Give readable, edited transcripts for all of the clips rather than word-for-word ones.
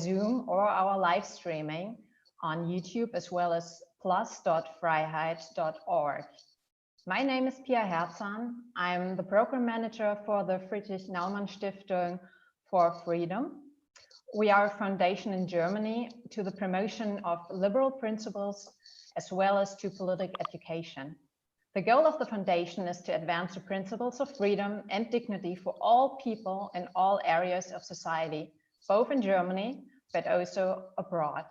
Zoom or our live streaming on YouTube, as well as plus.freiheit.org. My name is Pia Herzan. I'm the program manager for the Friedrich-Naumann-Stiftung for Freedom. We are a foundation in Germany to the promotion of liberal principles as well as to political education. The goal of the foundation is to advance the principles of freedom and dignity for all people in all areas of society, both in Germany, but also abroad.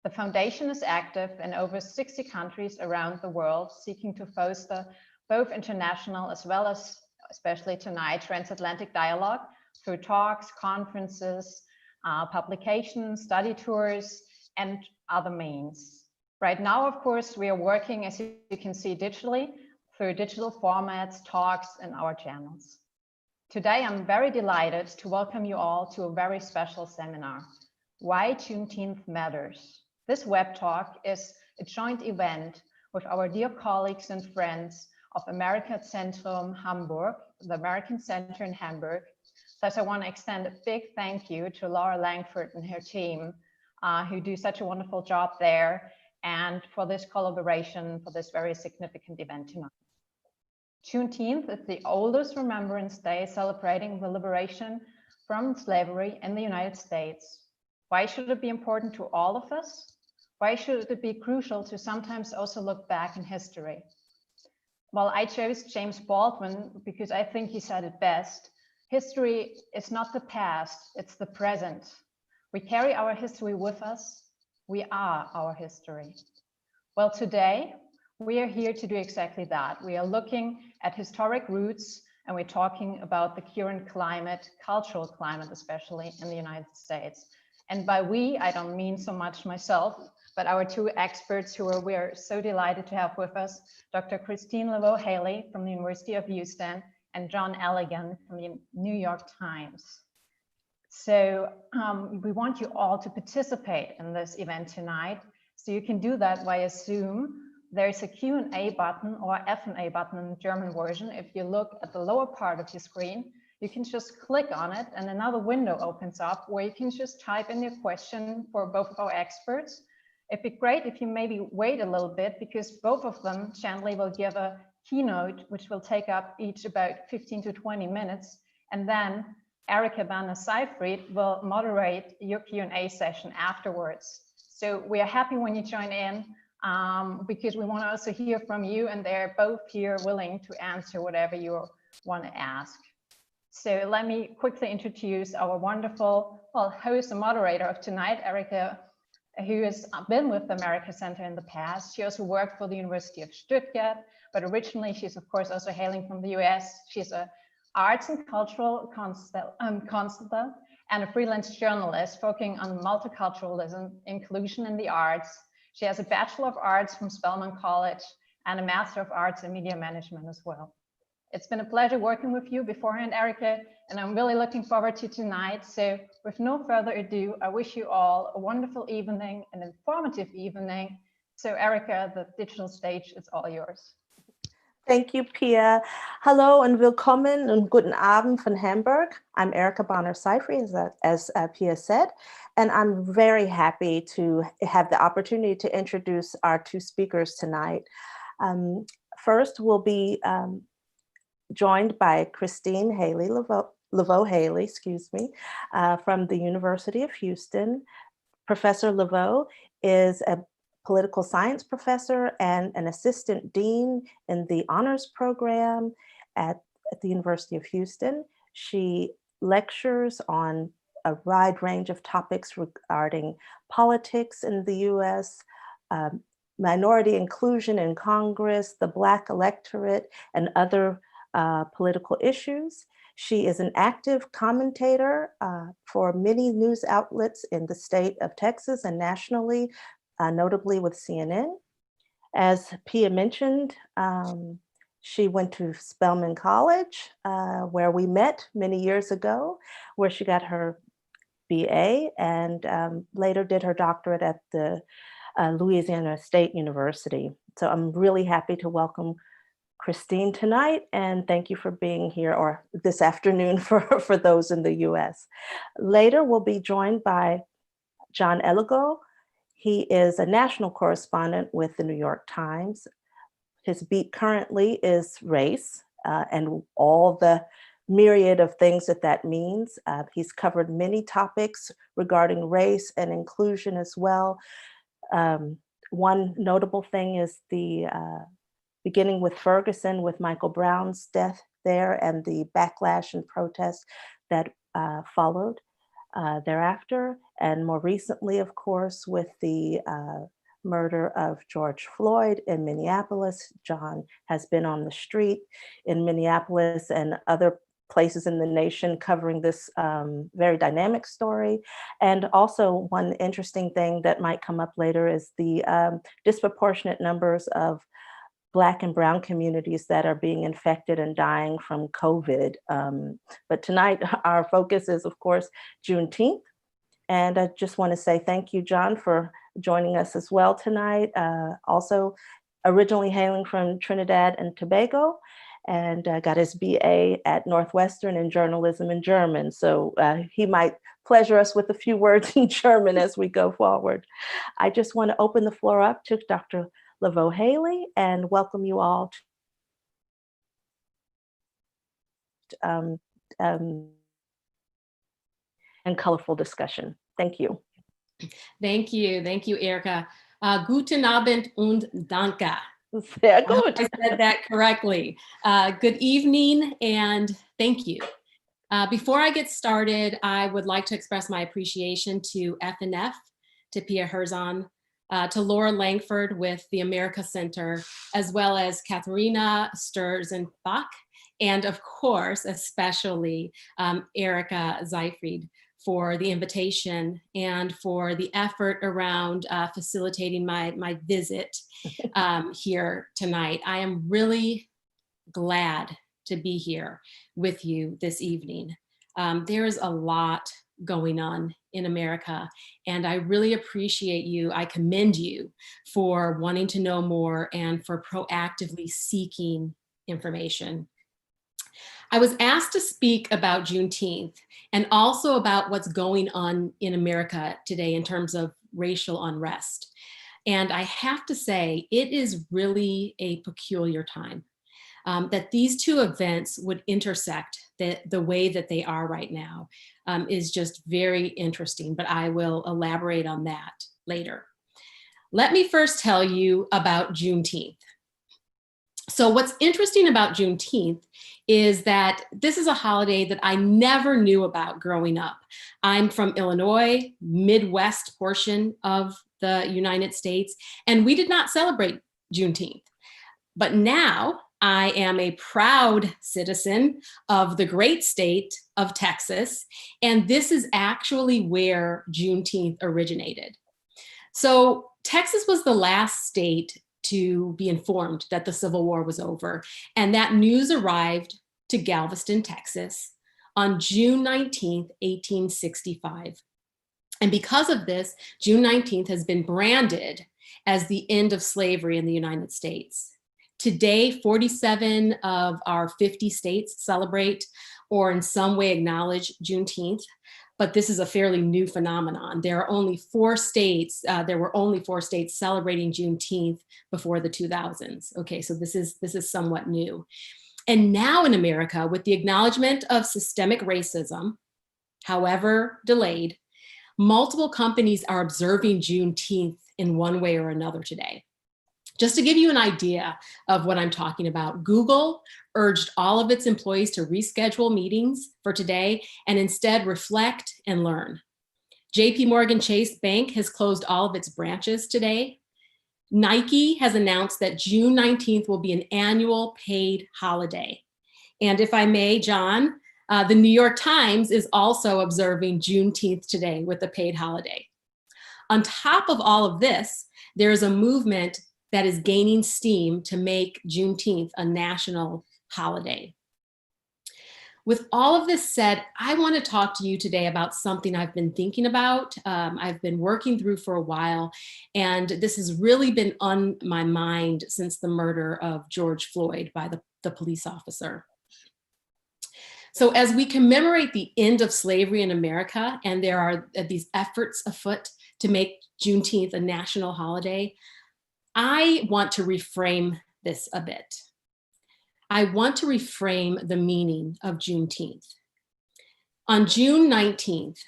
The foundation is active in over 60 countries around the world, seeking to foster both international as well as, especially tonight, transatlantic dialogue through talks, conferences, publications, study tours, and other means. Right now, of course, we are working, as you can see, digitally through digital formats, talks, and our channels. Today, I'm very delighted to welcome you all to a very special seminar, Why Juneteenth Matters. This web talk is a joint event with our dear colleagues and friends of Amerikazentrum Hamburg, the American Center in Hamburg. Thus, I want to extend a big thank you to Laura Langford and her team, who do such a wonderful job there, and for this collaboration for this very significant event tonight. Juneteenth is the oldest Remembrance Day celebrating the liberation from slavery in the United States. Why should it be important to all of us? Why should it be crucial to sometimes also look back in history? Well, I chose James Baldwin because I think he said it best. History is not the past, it's the present. We carry our history with us. We are our history. Well, today we are here to do exactly that. We are looking at historic roots, and we're talking about the current climate, cultural climate, especially in the United States. And by we, I don't mean so much myself, but our two experts who we are so delighted to have with us, Dr. LeVeaux Haley from the University of Houston and John Eligon from the New York Times. So we want you all to participate in this event tonight. So you can do that via Zoom. There's a Q&A button or F&A button in the German version. If you look at the lower part of your screen, you can just click on it and another window opens up where you can just type in your question for both of our experts. It'd be great if you maybe wait a little bit because both of them, Chandler will give a keynote, which will take up each about 15 to 20 minutes. And then Erica Banner-Seyfried will moderate your Q&A session afterwards. So we are happy when you join in because we want to also hear from you, and they're both here willing to answer whatever you want to ask. So let me quickly introduce our wonderful, host and moderator of tonight, Erica, who has been with the America Center in the past. She also worked for the University of Stuttgart, but originally she's of course also hailing from the US. She's a arts and cultural consultant and a freelance journalist focusing on multiculturalism, inclusion in the arts. She has a Bachelor of Arts from Spelman College and a Master of Arts in Media Management as well. It's been a pleasure working with you beforehand, Erica, and I'm really looking forward to tonight. So with no further ado, I wish you all a wonderful evening, an informative evening. So Erica, the digital stage is all yours. Thank you, Pia. Hello and willkommen und guten Abend von Hamburg. I'm Erica Banner-Seyfried, as Pia said, and I'm very happy to have the opportunity to introduce our two speakers tonight. First, we'll be joined by Christine Haley, LeVeaux Haley, excuse me, from the University of Houston. Professor LeVeaux is a political science professor and an assistant dean in the honors program at the University of Houston. She lectures on a wide range of topics regarding politics in the US, minority inclusion in Congress, the Black electorate, and other political issues. She is an active commentator for many news outlets in the state of Texas and nationally, notably with CNN. As Pia mentioned, she went to Spelman College, where we met many years ago, where she got her BA and later did her doctorate at the Louisiana State University. So I'm really happy to welcome Christine tonight, and thank you for being here, or this afternoon for those in the US. Later, we'll be joined by John Eligon. He is a national correspondent with the New York Times. His beat currently is race and all the myriad of things that means. He's covered many topics regarding race and inclusion as well. One notable thing is the beginning with Ferguson, with Michael Brown's death there and the backlash and protest that followed thereafter. And more recently, of course, with the murder of George Floyd in Minneapolis. John has been on the street in Minneapolis and other places in the nation covering this very dynamic story. And also one interesting thing that might come up later is the disproportionate numbers of Black and Brown communities that are being infected and dying from COVID. But tonight, our focus is, of course, Juneteenth. And I just want to say thank you, John, for joining us as well tonight. Also, originally hailing from Trinidad and Tobago, and got his BA at Northwestern in journalism and German. So he might pleasure us with a few words in German as we go forward. I just want to open the floor up to Dr. LeVeaux Haley and welcome you all to and colorful discussion. Thank you. Thank you. Thank you, Erica. Guten Abend und danke. Sehr gut. I said that correctly. Good evening and thank you. Before I get started, I would like to express my appreciation to FNF, to Pia Herzan, to Laura Langford with the Amerikacentrum, as well as Katharina Sturzenbach, and of course, especially Erica Seifried for the invitation and for the effort around facilitating my visit here tonight. I am really glad to be here with you this evening. There is a lot going on in America, and I really appreciate you. I commend you for wanting to know more and for proactively seeking information. I was asked to speak about Juneteenth and also about what's going on in America today in terms of racial unrest. And I have to say, it is really a peculiar time that these two events would intersect the way that they are right now is just very interesting, but I will elaborate on that later. Let me first tell you about Juneteenth. So what's interesting about Juneteenth is that this is a holiday that I never knew about growing up. I'm from Illinois, Midwest portion of the United States, and we did not celebrate Juneteenth. But now I am a proud citizen of the great state of Texas, and this is actually where Juneteenth originated. So Texas was the last state to be informed that the Civil War was over. And that news arrived to Galveston, Texas on June 19th, 1865. And because of this, June 19th has been branded as the end of slavery in the United States. Today, 47 of our 50 states celebrate or in some way acknowledge Juneteenth. But this is a fairly new phenomenon. There were only 4 states celebrating Juneteenth before the 2000s. Okay, so this is somewhat new. And now in America, with the acknowledgement of systemic racism, however delayed, multiple companies are observing Juneteenth in one way or another today. Just to give you an idea of what I'm talking about, Google urged all of its employees to reschedule meetings for today and instead reflect and learn. JP Morgan Chase Bank has closed all of its branches today. Nike has announced that June 19th will be an annual paid holiday. And if I may, John, the New York Times is also observing Juneteenth today with a paid holiday. On top of all of this, there is a movement that is gaining steam to make Juneteenth a national holiday. With all of this said, I want to talk to you today about something I've been thinking about, I've been working through for a while, and this has really been on my mind since the murder of George Floyd by the police officer. So as we commemorate the end of slavery in America, and there are these efforts afoot to make Juneteenth a national holiday, I want to reframe this a bit. I want to reframe the meaning of Juneteenth. On June 19th,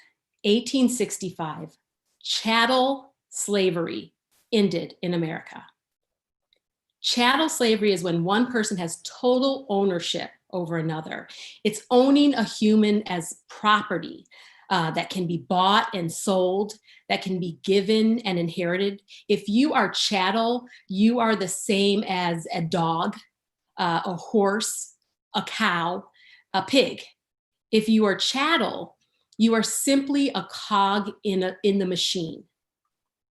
1865, chattel slavery ended in America. Chattel slavery is when one person has total ownership over another. It's owning a human as property that can be bought and sold, that can be given and inherited. If you are chattel, you are the same as a dog, a horse, a cow, a pig. If you are chattel, you are simply a cog in the machine,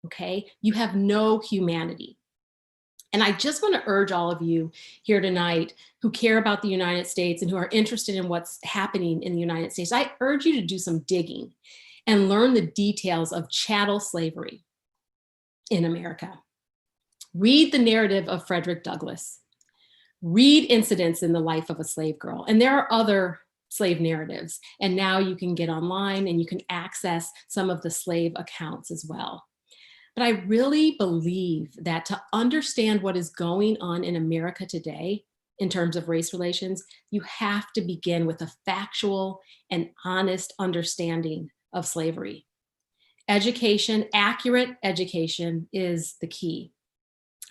okay? You have no humanity. And I just want to urge all of you here tonight who care about the United States and who are interested in what's happening in the United States, I urge you to do some digging and learn the details of chattel slavery in America. Read the narrative of Frederick Douglass. Read incidents in the life of a slave girl. And there are other slave narratives. And now you can get online and you can access some of the slave accounts as well. But I really believe that to understand what is going on in America today in terms of race relations, you have to begin with a factual and honest understanding of slavery. Education, accurate education, is the key.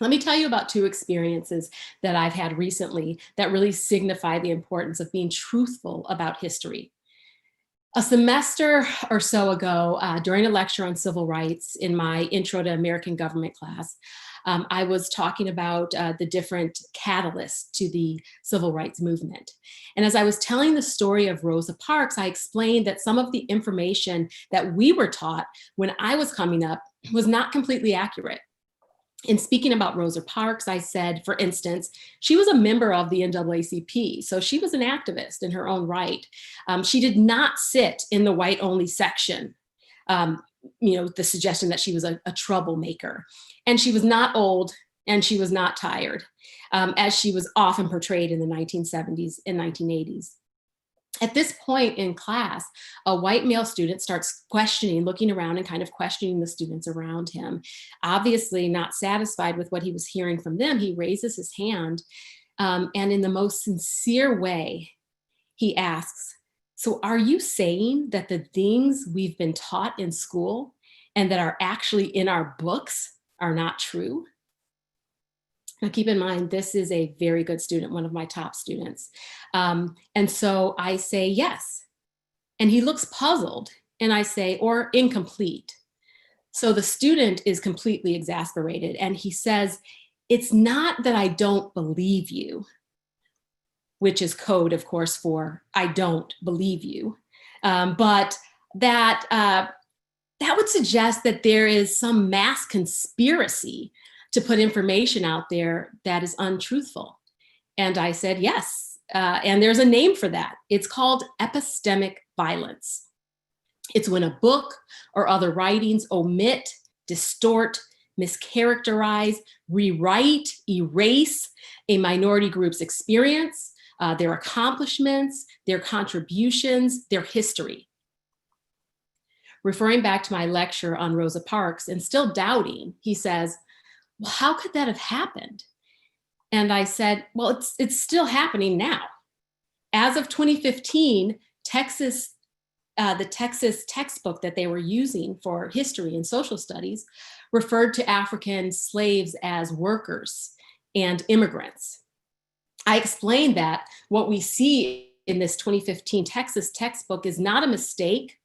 Let me tell you about two experiences that I've had recently that really signify the importance of being truthful about history. A semester or so ago, during a lecture on civil rights in my Intro to American Government class, I was talking about the different catalysts to the civil rights movement. And as I was telling the story of Rosa Parks, I explained that some of the information that we were taught when I was coming up was not completely accurate. In speaking about Rosa Parks, I said, for instance, she was a member of the NAACP, so she was an activist in her own right. She did not sit in the white-only section, the suggestion that she was a troublemaker. And she was not old, and she was not tired, as she was often portrayed in the 1970s and 1980s. At this point in class, a white male student starts looking around and kind of questioning the students around him. Obviously not satisfied with what he was hearing from them, he raises his hand and in the most sincere way, he asks, "So are you saying that the things we've been taught in school and that are actually in our books are not true?" Now, keep in mind, this is a very good student, one of my top students. And so I say, yes. And he looks puzzled. And I say, or incomplete. So the student is completely exasperated. And he says, "It's not that I don't believe you," which is code, of course, for "I don't believe you." But that would suggest that there is some mass conspiracy to put information out there that is untruthful. And I said, yes, and there's a name for that. It's called epistemic violence. It's when a book or other writings omit, distort, mischaracterize, rewrite, erase a minority group's experience, their accomplishments, their contributions, their history. Referring back to my lecture on Rosa Parks and still doubting, he says, "Well, how could that have happened?" And I said, well, it's still happening now. As of 2015, the Texas textbook that they were using for history and social studies referred to African slaves as workers and immigrants. I explained that what we see in this 2015 Texas textbook is not a mistake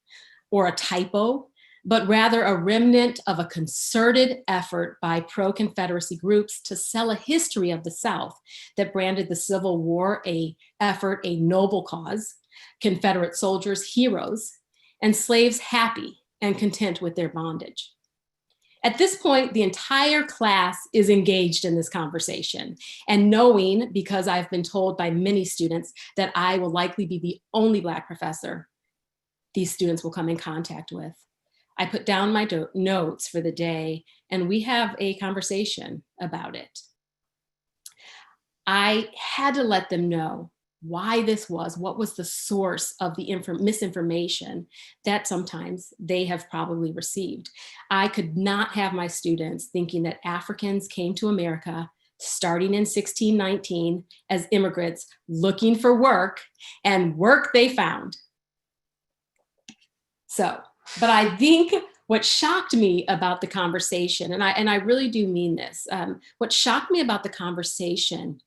or a typo, but rather a remnant of a concerted effort by pro-Confederacy groups to sell a history of the South that branded the Civil War a noble cause, Confederate soldiers heroes, and slaves happy and content with their bondage. At this point, the entire class is engaged in this conversation, and knowing, because I've been told by many students that I will likely be the only Black professor these students will come in contact with, I put down my notes for the day, and we have a conversation about it. I had to let them know why this was, what was the source of the misinformation that sometimes they have probably received. I could not have my students thinking that Africans came to America starting in 1619 as immigrants looking for work, and work they found. So, but I think what shocked me about the conversation, and I really do mean this, what shocked me about the conversation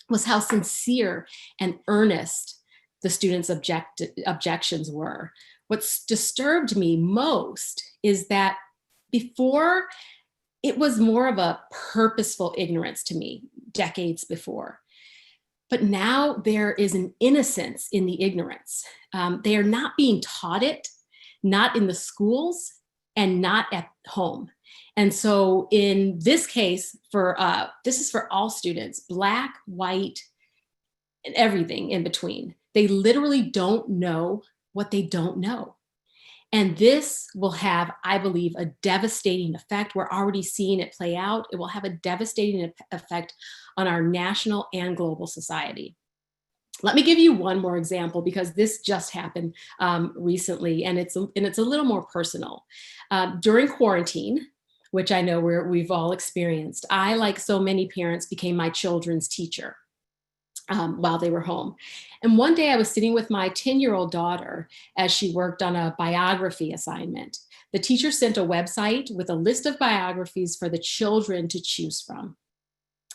was how sincere and earnest the students' objections were. What's disturbed me most is that before, it was more of a purposeful ignorance to me decades before. But now there is an innocence in the ignorance. They are not being taught it, not in the schools and not at home. And so in this case, this is for all students, Black, white, and everything in between. They literally don't know what they don't know. And this will have, I believe, a devastating effect. We're already seeing it play out. It will have a devastating effect on our national and global society. Let me give you one more example, because this just happened recently, and it's a little more personal. During quarantine, which I know we've all experienced, I, like so many parents, became my children's teacher while they were home. And one day I was sitting with my 10-year-old daughter as she worked on a biography assignment. The teacher sent a website with a list of biographies for the children to choose from.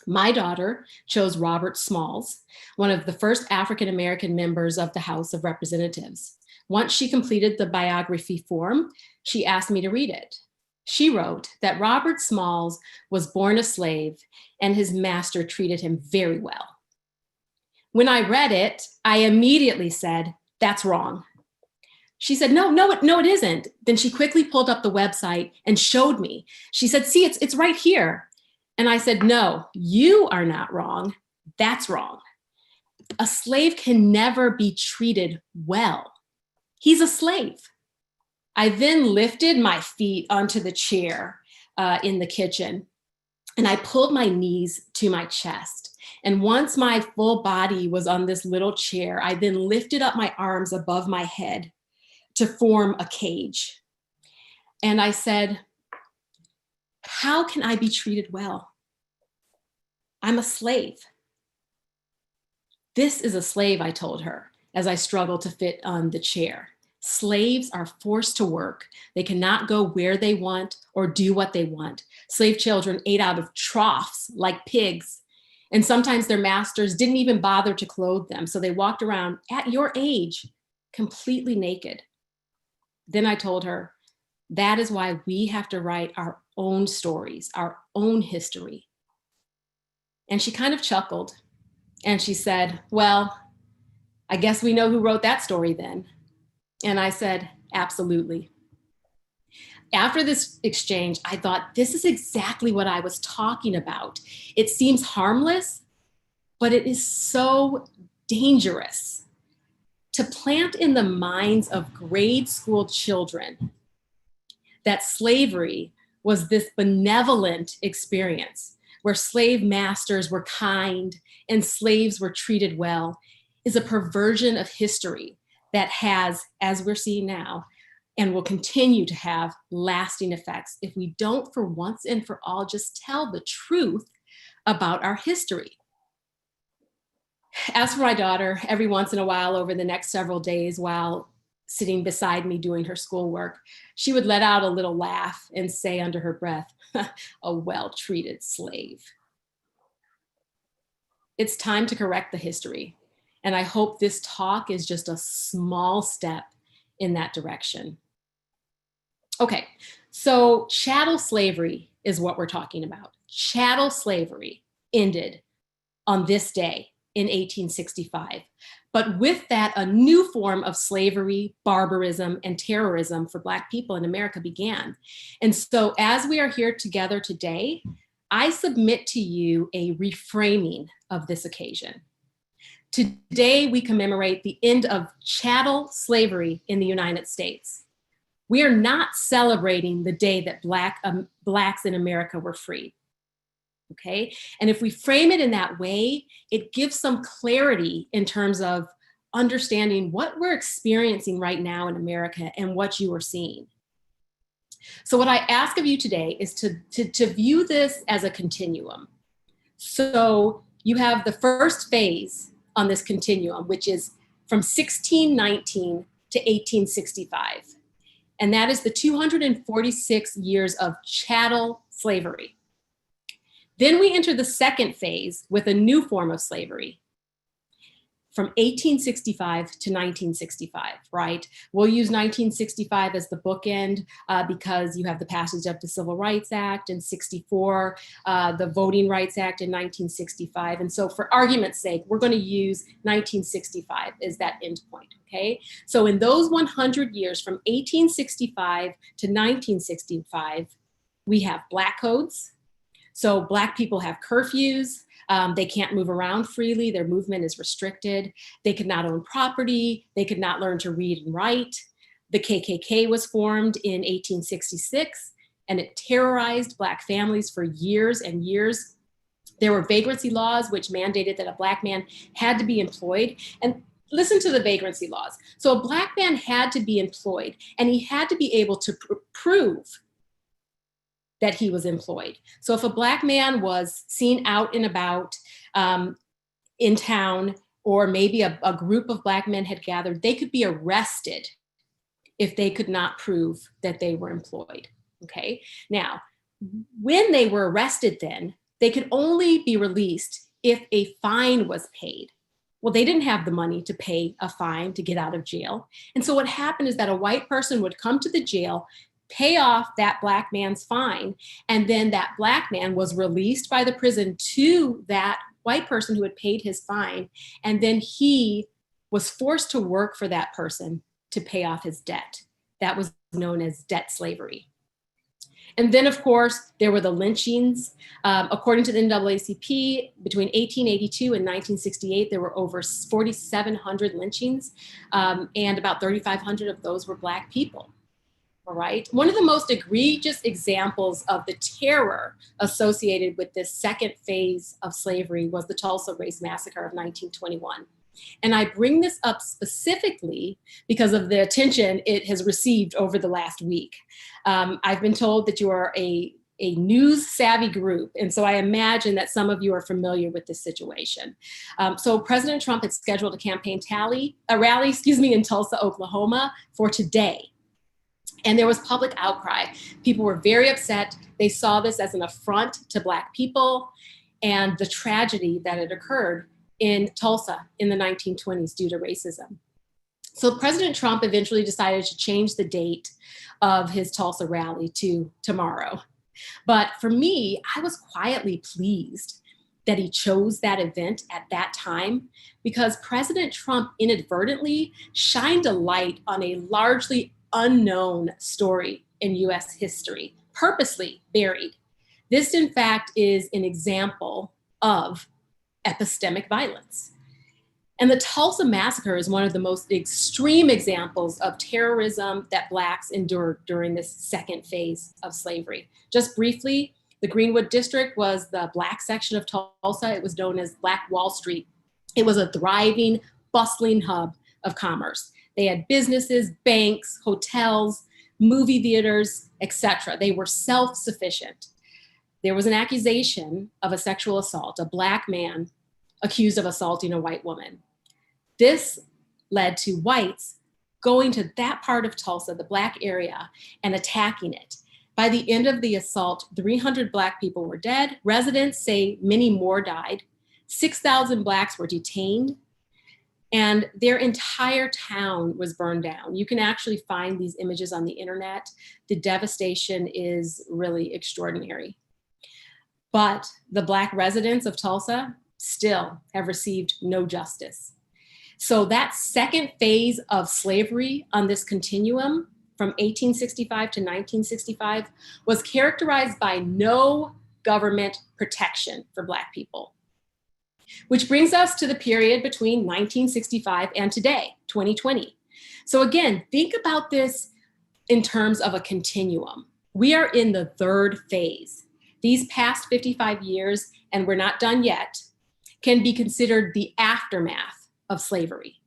My daughter chose Robert Smalls, one of the first African-American members of the House of Representatives. Once she completed the biography form, she asked me to read it. She wrote that Robert Smalls was born a slave and his master treated him very well. When I read it, I immediately said, "That's wrong." She said, no, it isn't. Then she quickly pulled up the website and showed me. She said, "See, it's right here." And I said, "No, you are not wrong. That's wrong. A slave can never be treated well. He's a slave." I then lifted my feet onto the chair in the kitchen, and I pulled my knees to my chest. And once my full body was on this little chair, I then lifted up my arms above my head to form a cage. And I said, "How can I be treated well? I'm a slave." "This is a slave," I told her, as I struggled to fit on the chair. Slaves are forced to work. They cannot go where they want or do what they want. Slave children ate out of troughs like pigs. And sometimes their masters didn't even bother to clothe them. So they walked around at your age, completely naked. Then I told her, that is why we have to write our own stories, our own history. And she kind of chuckled and she said, "Well, I guess we know who wrote that story then." And I said, "Absolutely." After this exchange, I thought, this is exactly what I was talking about. It seems harmless, but it is so dangerous to plant in the minds of grade school children that slavery was this benevolent experience where slave masters were kind and slaves were treated well, is a perversion of history that has, as we're seeing now, and will continue to have lasting effects if we don't, for once and for all, just tell the truth about our history. As for my daughter, every once in a while over the next several days while sitting beside me doing her schoolwork, she would let out a little laugh and say under her breath, "A well-treated slave." It's time to correct the history. And I hope this talk is just a small step in that direction. Okay, so chattel slavery is what we're talking about. Chattel slavery ended on this day in 1865. But with that, a new form of slavery, barbarism, and terrorism for Black people in America began. And so as we are here together today, I submit to you a reframing of this occasion. Today, we commemorate the end of chattel slavery in the United States. We are not celebrating the day that Blacks in America were freed. okay? And if we frame it in that way, it gives some clarity in terms of understanding what we're experiencing right now in America and what you are seeing. So what I ask of you today is to view this as a continuum. So you have the first phase on this continuum, which is from 1619 to 1865. And that is the 246 years of chattel slavery. Then we enter the second phase with a new form of slavery from 1865 to 1965, right? We'll use 1965 as the bookend because you have the passage of the Civil Rights Act in 64, the Voting Rights Act in 1965. And so for argument's sake, we're going to use 1965 as that end point, okay? So in those 100 years from 1865 to 1965, we have Black codes. So Black people have curfews. They can't move around freely. Their movement is restricted. They could not own property. They could not learn to read and write. The KKK was formed in 1866, and it terrorized Black families for years and years. There were vagrancy laws, which mandated that a Black man had to be employed. And listen to the vagrancy laws. So a Black man had to be employed, and he had to be able to prove that he was employed. So if a Black man was seen out and about in town, or maybe a group of Black men had gathered, they could be arrested if they could not prove that they were employed, okay? Now, when they were arrested then, they could only be released if a fine was paid. Well, they didn't have the money to pay a fine to get out of jail. And so what happened is that a white person would come to the jail, pay off that Black man's fine, and then that Black man was released by the prison to that white person who had paid his fine, and then he was forced to work for that person to pay off his debt. That was known as debt slavery. And then, of course, there were the lynchings. According to the NAACP, between 1882 and 1968, there were over 4,700 lynchings, and about 3,500 of those were Black people. All right. One of the most egregious examples of the terror associated with this second phase of slavery was the Tulsa Race Massacre of 1921. And I bring this up specifically because of the attention it has received over the last week. I've been told that you are a news savvy group. And so I imagine that some of you are familiar with this situation. So President Trump had scheduled a rally in Tulsa, Oklahoma for today. And there was public outcry. People were very upset. They saw this as an affront to Black people and the tragedy that had occurred in Tulsa in the 1920s due to racism. So President Trump eventually decided to change the date of his Tulsa rally to tomorrow. But for me, I was quietly pleased that he chose that event at that time, because President Trump inadvertently shined a light on a largely unknown story in US history, purposely buried. This, in fact, is an example of epistemic violence. And the Tulsa Massacre is one of the most extreme examples of terrorism that Blacks endured during this second phase of slavery. Just briefly, the Greenwood District was the Black section of Tulsa. It was known as Black Wall Street. It was a thriving, bustling hub of commerce. They had businesses, banks, hotels, movie theaters, etc. They were self-sufficient. There was an accusation of a sexual assault, a Black man accused of assaulting a white woman. This led to whites going to that part of Tulsa, the Black area, and attacking it. By the end of the assault, 300 Black people were dead. Residents say many more died. 6,000 Blacks were detained, and their entire town was burned down. You can actually find these images on the internet. The devastation is really extraordinary. But the Black residents of Tulsa still have received no justice. So that second phase of slavery on this continuum from 1865 to 1965 was characterized by no government protection for Black people. Which brings us to the period between 1965 and today, 2020. So again, think about this in terms of a continuum. We are in the third phase. these past 55 years, and we're not done yet, can be considered the aftermath of slavery.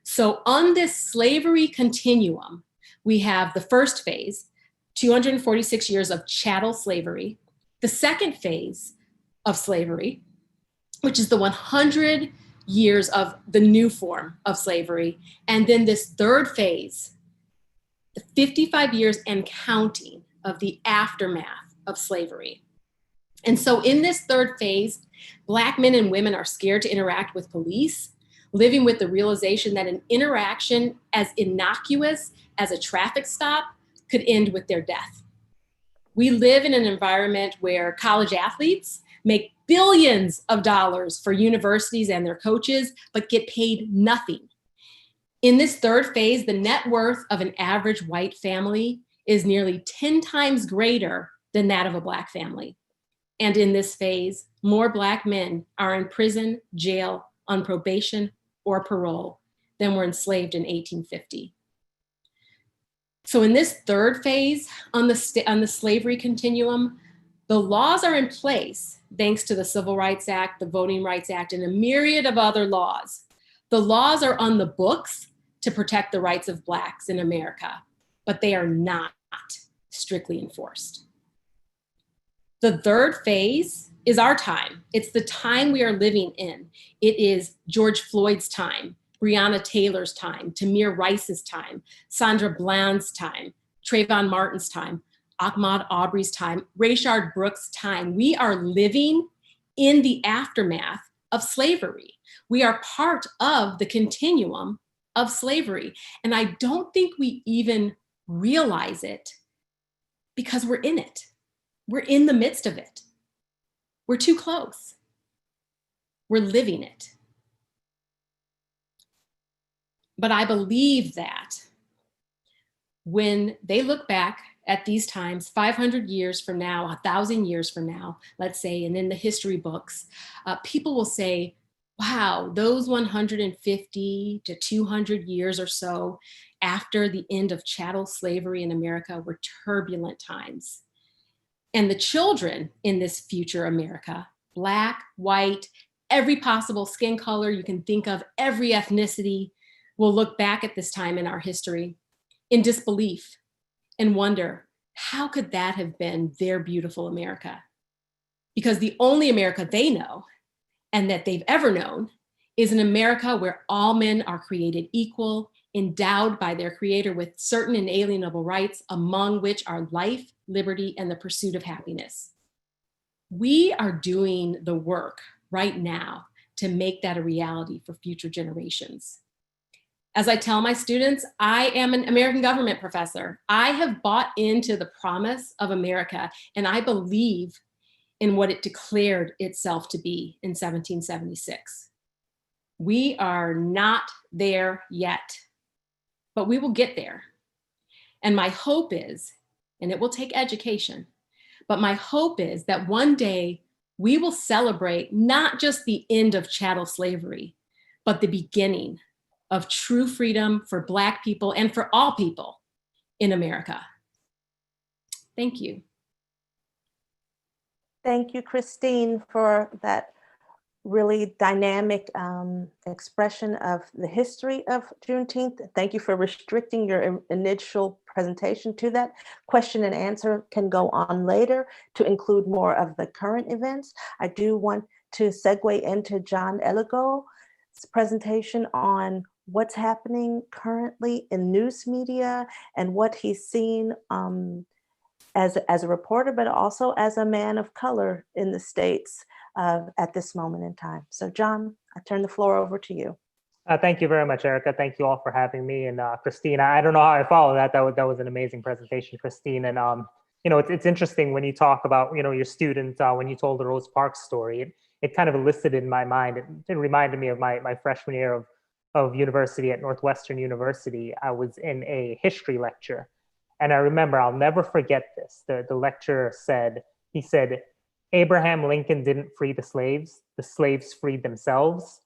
So on this slavery continuum, we have the first phase, 246 years of chattel slavery, the second phase of slavery, which is the 100 years of the new form of slavery, and then this third phase, the 55 years and counting of the aftermath of slavery. And so in this third phase, Black men and women are scared to interact with police, living with the realization that an interaction as innocuous as a traffic stop could end with their death. We live in an environment where college athletes make billions of dollars for universities and their coaches, but get paid nothing. In this third phase, the net worth of an average white family is nearly 10 times greater than that of a Black family. And in this phase, more Black men are in prison, jail, on probation, or parole than were enslaved in 1850. So in this third phase on the slavery continuum, the laws are in place thanks to the Civil Rights Act, the Voting Rights Act, and a myriad of other laws. The laws are on the books to protect the rights of Blacks in America, but they are not strictly enforced. The third phase is our time. It's the time we are living in. It is George Floyd's time, Breonna Taylor's time, Tamir Rice's time, Sandra Bland's time, Trayvon Martin's time, Ahmaud Arbery's time, Rayshard Brooks' time. We are living in the aftermath of slavery. We are part of the continuum of slavery. And I don't think we even realize it because we're in it. We're in the midst of it. We're too close. We're living it. But I believe that when they look back at these times, 500 years from now, 1,000 years from now, let's say, and in the history books, people will say, wow, those 150 to 200 years or so after the end of chattel slavery in America were turbulent times. And the children in this future America, Black, white, every possible skin color you can think of, every ethnicity, will look back at this time in our history in disbelief and wonder, how could that have been their beautiful America? Because the only America they know and that they've ever known is an America where all men are created equal, endowed by their creator with certain inalienable rights, among which are life, liberty, and the pursuit of happiness. We are doing the work right now to make that a reality for future generations. As I tell my students, I am an American government professor. I have bought into the promise of America, and I believe in what it declared itself to be in 1776. We are not there yet, but we will get there. And my hope is, and it will take education, but my hope is that one day we will celebrate not just the end of chattel slavery, but the beginning of true freedom for Black people and for all people in America. Thank you. Thank you, Christine, for that really dynamic expression of the history of Juneteenth. Thank you for restricting your initial presentation to that. Question and answer can go on later to include more of the current events. I do want to segue into John Eligon's presentation on what's happening currently in news media and what he's seen as a reporter, but also as a man of color in the States at this moment in time. So John, I turn the floor over to you. Thank you very much, Erica. Thank you all for having me. And Christine, I don't know how I follow that. That was an amazing presentation, Christine. And it's interesting when you talk about your student when you told the Rose Parks story. It kind of elicited in my mind. It reminded me of my freshman year of university at Northwestern University. I was in a history lecture, and I remember, I'll never forget this. The lecturer said, Abraham Lincoln didn't free the slaves freed themselves.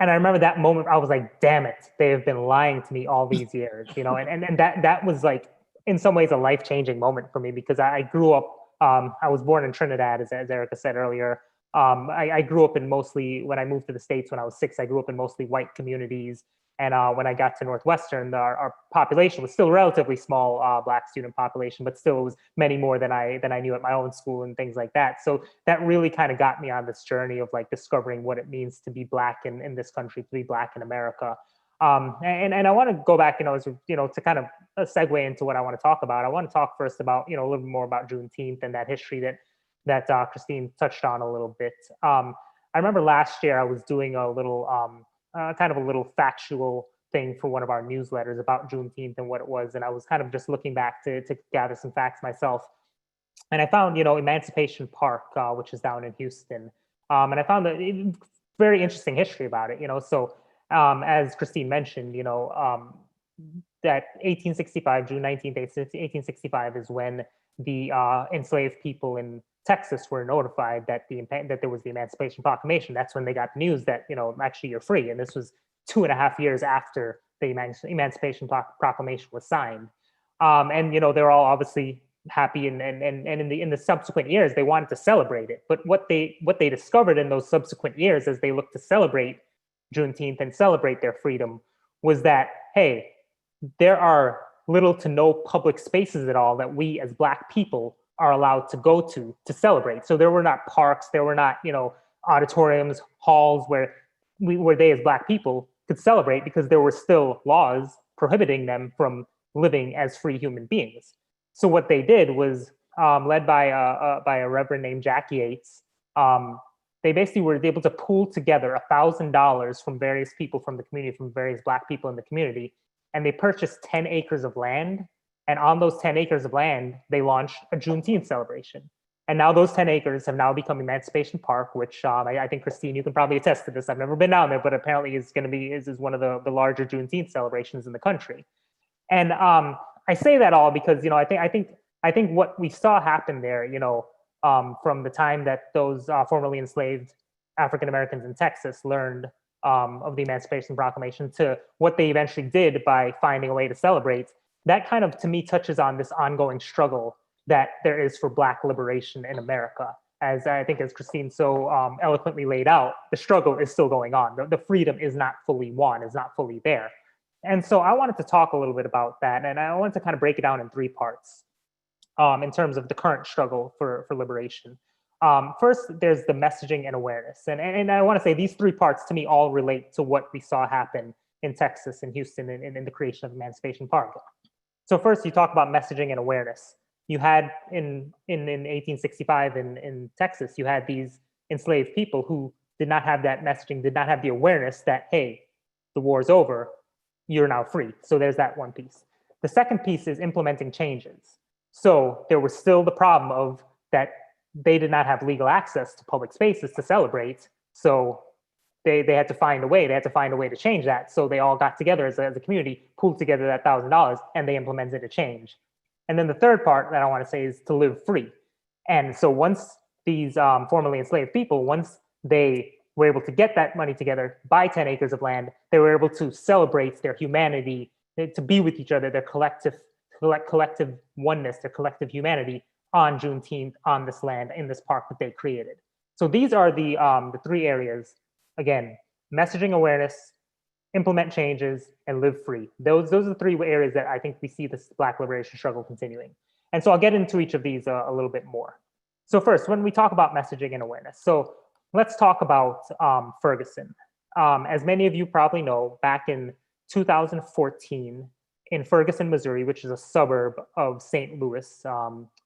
And I remember that moment, I was like, damn it, they have been lying to me all these years, and that was like, in some ways, a life-changing moment for me, because I grew up I was born in Trinidad, as Erica said earlier. I grew up in mostly, when I moved to the States when I was 6, I grew up in mostly white communities. And when I got to Northwestern, our population was still relatively small, Black student population, but still it was many more than I knew at my own school and things like that. So that really kind of got me on this journey of like discovering what it means to be Black in this country, to be Black in America. And I want to go back, to kind of segue into what I want to talk about. I want to talk first about, a little bit more about Juneteenth and that history that Christine touched on a little bit. I remember last year I was doing a little kind of a little factual thing for one of our newsletters about Juneteenth and what it was. And I was kind of just looking back to gather some facts myself. And I found, Emancipation Park, which is down in Houston. And I found a very interesting history about it, So as Christine mentioned, that 1865, June 19th, 1865 is when the enslaved people in Texas were notified that there was the Emancipation Proclamation. That's when they got the news that, actually you're free. And this was 2.5 years after the Emancipation Proclamation was signed. And, they're all obviously happy. And in the subsequent years, they wanted to celebrate it. But what they discovered in those subsequent years as they looked to celebrate Juneteenth and celebrate their freedom was that, hey, there are little to no public spaces at all that we as Black people are allowed to go to celebrate. So there were not parks, there were not, auditoriums, halls where they as Black people could celebrate because there were still laws prohibiting them from living as free human beings. So what they did was, led by a reverend named Jack Yates, they basically were able to pool together $1,000 from various people from the community, from various Black people in the community, and they purchased 10 acres of land. And on those 10 acres of land, they launched a Juneteenth celebration. And now those 10 acres have now become Emancipation Park, which I think, Christine, you can probably attest to this. I've never been down there, but apparently is one of the larger Juneteenth celebrations in the country. And I say that all because, I think what we saw happen there, from the time that those formerly enslaved African Americans in Texas learned of the Emancipation Proclamation to what they eventually did by finding a way to celebrate, that kind of, to me, touches on this ongoing struggle that there is for Black liberation in America. As I think, as Christine so eloquently laid out, the struggle is still going on. The freedom is not fully won, is not fully there. And so I wanted to talk a little bit about that. And I wanted to kind of break it down in 3 parts in terms of the current struggle for liberation. First, there's the messaging and awareness. And I want to say these 3 parts to me all relate to what we saw happen in Texas and Houston in the creation of Emancipation Park. So first, you talk about messaging and awareness. You had in 1865 in Texas, you had these enslaved people who did not have that messaging, did not have the awareness that, hey, the war's over, you're now free. So there's that one piece. The second piece is implementing changes. So there was still the problem of that they did not have legal access to public spaces to celebrate. So they had to find a way. They had to find a way to change that. So they all got together as a community, pooled together that $1,000, and they implemented a change. And then the third part that I want to say is to live free. And so once these formerly enslaved people, once they were able to get that money together, buy 10 acres of land, they were able to celebrate their humanity, to be with each other, their collective oneness, their collective humanity on Juneteenth, on this land, in this park that they created. So these are the 3 areas. Again, messaging, awareness, implement changes, and live free. Those are the 3 areas that I think we see this Black liberation struggle continuing. And so I'll get into each of these a little bit more. So first, when we talk about messaging and awareness, so let's talk about Ferguson. As many of you probably know, back in 2014, in Ferguson, Missouri, which is a suburb of St. Louis,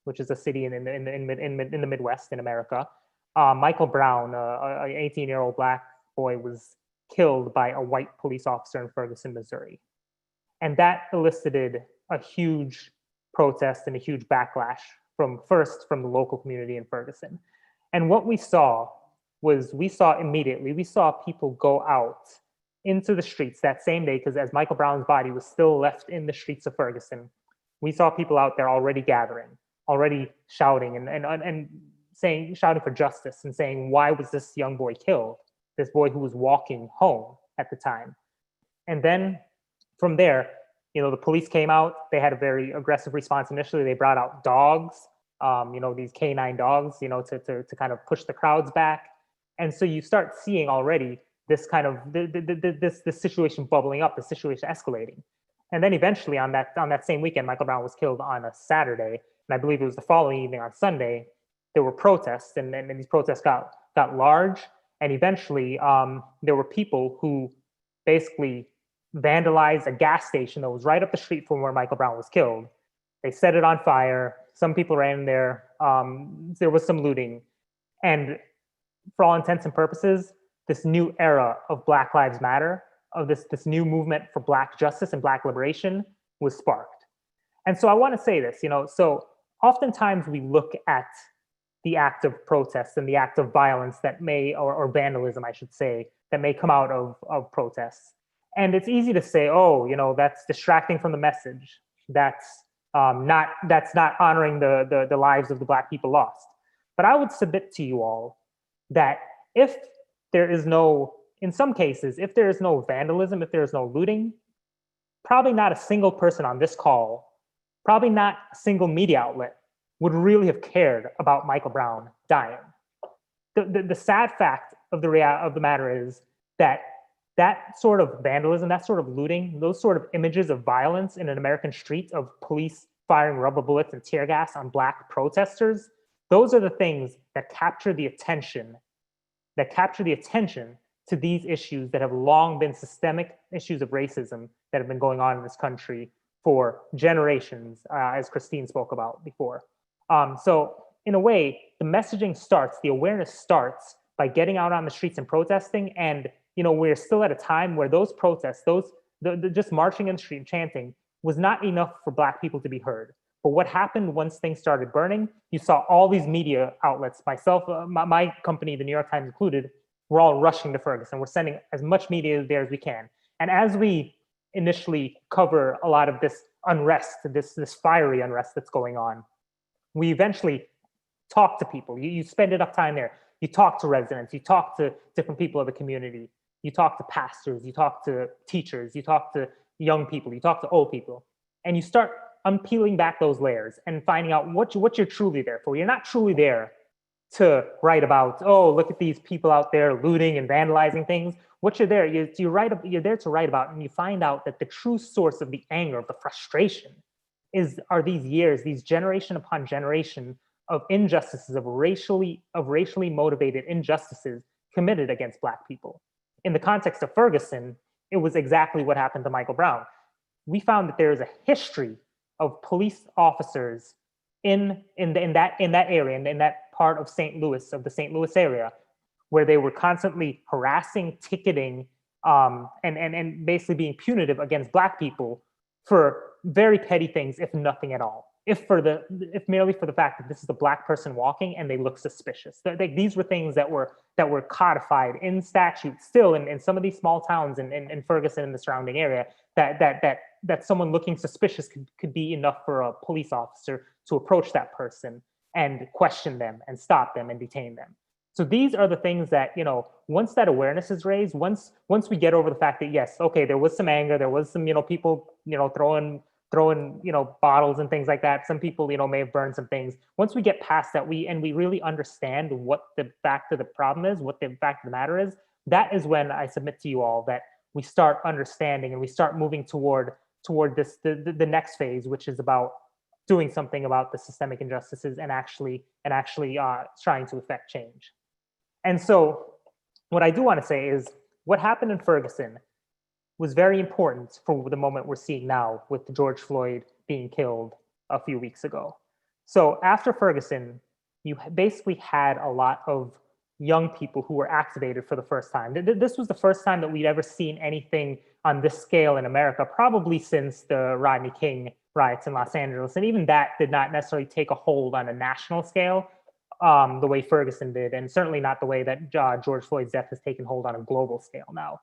which is a city in the Midwest in America, Michael Brown, an 18-year-old Black boy, was killed by a white police officer in Ferguson, Missouri. And that elicited a huge protest and a huge backlash from the local community in Ferguson. And what we saw immediately people go out into the streets that same day, because as Michael Brown's body was still left in the streets of Ferguson, we saw people out there already gathering, already shouting and shouting for justice and saying, why was this young boy killed? This boy who was walking home at the time. And then from there, the police came out. They had a very aggressive response initially. They brought out dogs. these canine dogs, to kind of push the crowds back. And so you start seeing already this kind of this situation bubbling up, the situation escalating. And then eventually on that same weekend, Michael Brown was killed on a Saturday, and I believe it was the following evening on Sunday. There were protests, and these protests got large, and eventually there were people who basically vandalized a gas station that was right up the street from where Michael Brown was killed. They set it on fire. Some people ran in there. There was some looting, and for all intents and purposes, this new era of Black Lives Matter, of this new movement for Black justice and Black liberation was sparked. And so I want to say this, so oftentimes we look at the act of protest and the act of violence that may, or vandalism, I should say, that may come out of protests. And it's easy to say, oh, that's distracting from the message. That's not honoring the lives of the Black people lost. But I would submit to you all that if there is no, in some cases, if there is no vandalism, if there is no looting, probably not a single person on this call, probably not a single media outlet would really have cared about Michael Brown dying. The sad fact of the matter is that sort of vandalism, that sort of looting, those sort of images of violence in an American street, of police firing rubber bullets and tear gas on Black protesters, those are the things that capture the attention to these issues that have long been systemic issues of racism that have been going on in this country for generations, as Christine spoke about before. So in a way, the messaging starts, the awareness starts by getting out on the streets and protesting. And we're still at a time where those protests, just marching in the street and chanting was not enough for Black people to be heard. But what happened once things started burning, you saw all these media outlets, myself, my company, the New York Times included, we're all rushing to Ferguson. We're sending as much media there as we can. And as we initially cover a lot of this unrest, this fiery unrest that's going on, we eventually talk to people. You spend enough time there. You talk to residents. You talk to different people of the community. You talk to pastors. You talk to teachers. You talk to young people. You talk to old people. And you start unpeeling back those layers and finding out what you're truly there for. You're not truly there to write about, oh, look at these people out there looting and vandalizing things. What you're there, you're there to write about, and you find out that the true source of the anger, of the frustration, are these years, these generation upon generation of injustices, of racially motivated injustices committed against Black people. In the context of Ferguson, it was exactly what happened to Michael Brown. We found that there is a history of police officers in that area, in that part of St. Louis, of the St. Louis area, where they were constantly harassing, ticketing, and basically being punitive against Black people for very petty things, if nothing at all. If merely for the fact that this is a Black person walking and they look suspicious. These were things that were codified in statute still in some of these small towns in Ferguson and the surrounding area, that someone looking suspicious could be enough for a police officer to approach that person and question them and stop them and detain them. So these are the things that, once that awareness is raised, once we get over the fact that, yes, okay, there was some anger, there was some, people, throwing, bottles and things like that. Some people, may have burned some things. Once we get past that, we really understand what the fact of the problem is, what the fact of the matter is, that is when I submit to you all that we start understanding and we start moving toward this, the next phase, which is about doing something about the systemic injustices and actually trying to effect change. And so what I do want to say is what happened in Ferguson was very important for the moment we're seeing now with George Floyd being killed a few weeks ago. So after Ferguson, you basically had a lot of young people who were activated for the first time. This was the first time that we'd ever seen anything on this scale in America, probably since the Rodney King riots in Los Angeles. And even that did not necessarily take a hold on a national scale the way Ferguson did, and certainly not the way that George Floyd's death has taken hold on a global scale now.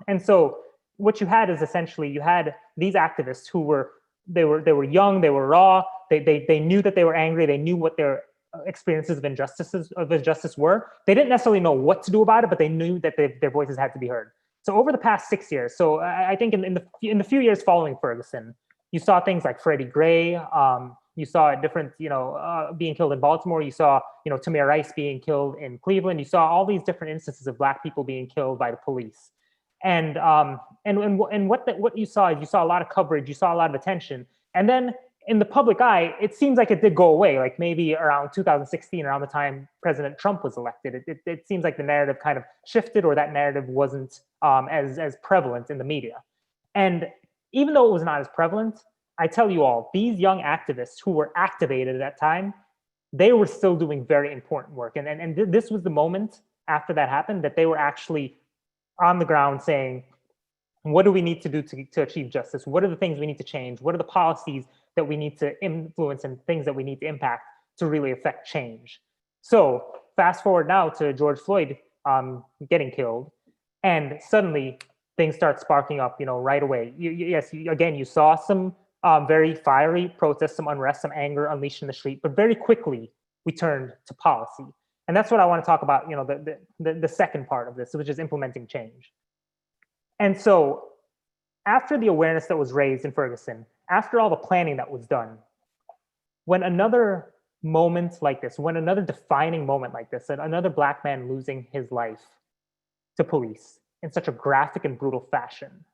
And so what you had is essentially you had these activists who were young, they were raw, they knew that they were angry, they knew what their experiences of injustice were. They didn't necessarily know what to do about it, but they knew that their voices had to be heard. So over the past 6 years, so I think in the few years following Ferguson, you saw things like Freddie Gray, You saw different, being killed in Baltimore. You saw, Tamir Rice being killed in Cleveland. You saw all these different instances of Black people being killed by the police. And what you saw is you saw a lot of coverage. You saw a lot of attention. And then in the public eye, it seems like it did go away. Like maybe around 2016, around the time President Trump was elected, it seems like the narrative kind of shifted, or that narrative wasn't as prevalent in the media. And even though it was not as prevalent, I tell you all, these young activists who were activated at that time, they were still doing very important work. And this was the moment after that happened that they were actually on the ground saying, what do we need to do to achieve justice? What are the things we need to change? What are the policies that we need to influence and things that we need to impact to really affect change? So fast forward now to George Floyd getting killed, and suddenly things start sparking up, right away. Again, you saw some very fiery protests, some unrest, some anger unleashed in the street, but very quickly we turned to policy. And that's what I want to talk about, the second part of this, which is implementing change. And so after the awareness that was raised in Ferguson, after all the planning that was done, when another moment like this, when another defining moment like this, another Black man losing his life to police in such a graphic and brutal fashion,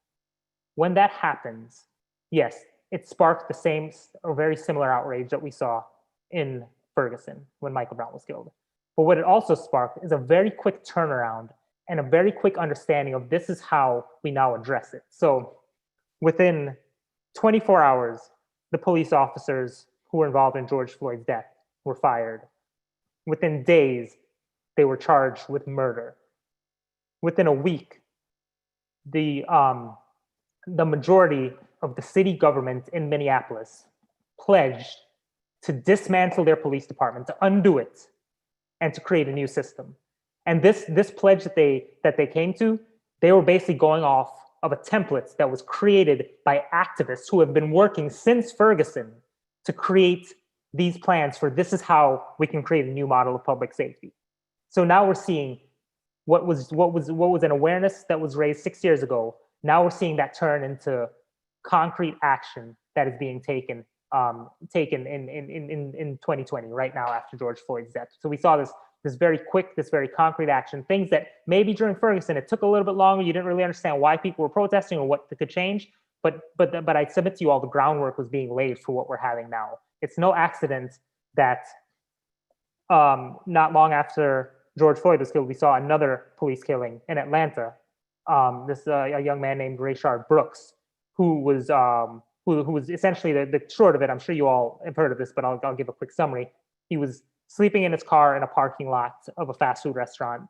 when that happens, yes, it sparked the same or very similar outrage that we saw in Ferguson when Michael Brown was killed. But what it also sparked is a very quick turnaround and a very quick understanding of this is how we now address it. So within 24 hours, the police officers who were involved in George Floyd's death were fired. Within days, they were charged with murder. Within a week, the majority of the city government in Minneapolis pledged to dismantle their police department, to undo it, and to create a new system. And this pledge that they came to, they were basically going off of a template that was created by activists who have been working since Ferguson to create these plans for this is how we can create a new model of public safety. So now we're seeing what was an awareness that was raised 6 years ago. Now we're seeing that turn into concrete action that is being taken in 2020, right now after George Floyd's death. So we saw this very quick, this very concrete action, things that maybe during Ferguson, it took a little bit longer. You didn't really understand why people were protesting or what could change. But I submit to you all, the groundwork was being laid for what we're having now. It's no accident that not long after George Floyd was killed, we saw another police killing in Atlanta. A young man named Rayshard Brooks, who was essentially the short of it. I'm sure you all have heard of this, but I'll give a quick summary. He was sleeping in his car in a parking lot of a fast food restaurant.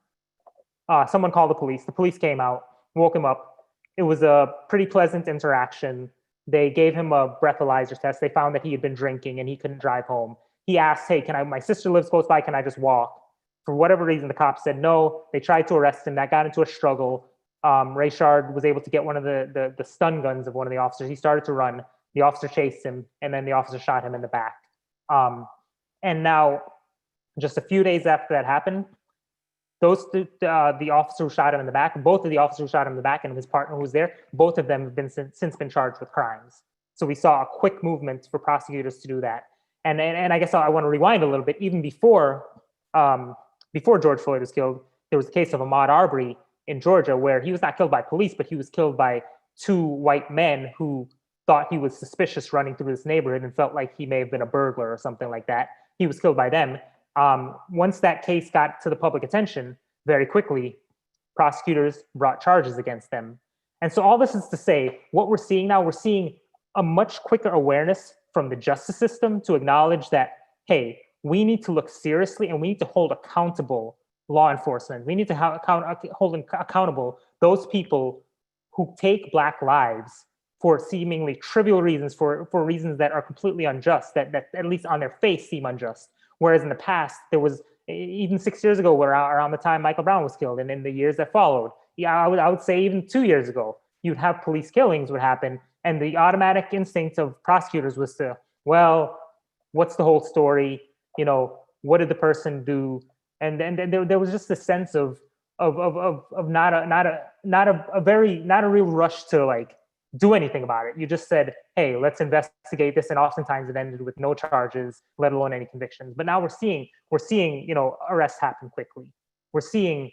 Someone called the police. The police came out, woke him up. It was a pretty pleasant interaction. They gave him a breathalyzer test. They found that he had been drinking and he couldn't drive home. He asked, hey, my sister lives close by, can I just walk? For whatever reason, the cops said no. They tried to arrest him. That got into a struggle. Rayshard was able to get one of the stun guns of one of the officers. He started to run. The officer chased him, and then the officer shot him in the back. And now, just a few days after that happened, the officer who shot him in the back, both of the officers who shot him in the back and his partner who was there, both of them have since been charged with crimes. So we saw a quick movement for prosecutors to do that. And I guess I want to rewind a little bit. Even before George Floyd was killed, there was a case of Ahmaud Arbery in Georgia where he was not killed by police, but he was killed by two white men who thought he was suspicious running through this neighborhood and felt like he may have been a burglar or something like that. He was killed by them. Once that case got to the public attention, very quickly, prosecutors brought charges against them. And so all this is to say, what we're seeing now, we're seeing a much quicker awareness from the justice system to acknowledge that, hey, we need to look seriously and we need to hold accountable law enforcement. We need to hold accountable those people who take Black lives for seemingly trivial reasons, for reasons that are completely unjust, that at least on their face seem unjust. Whereas in the past, there was, even 6 years ago, around the time Michael Brown was killed, and in the years that followed, I would say even 2 years ago, you'd have police killings would happen, and the automatic instinct of prosecutors was to, well, what's the whole story? What did the person do? And then there was just a sense of not a real rush to like do anything about it. You just said, hey, let's investigate this. And oftentimes it ended with no charges, let alone any convictions. But now we're seeing, arrests happen quickly. We're seeing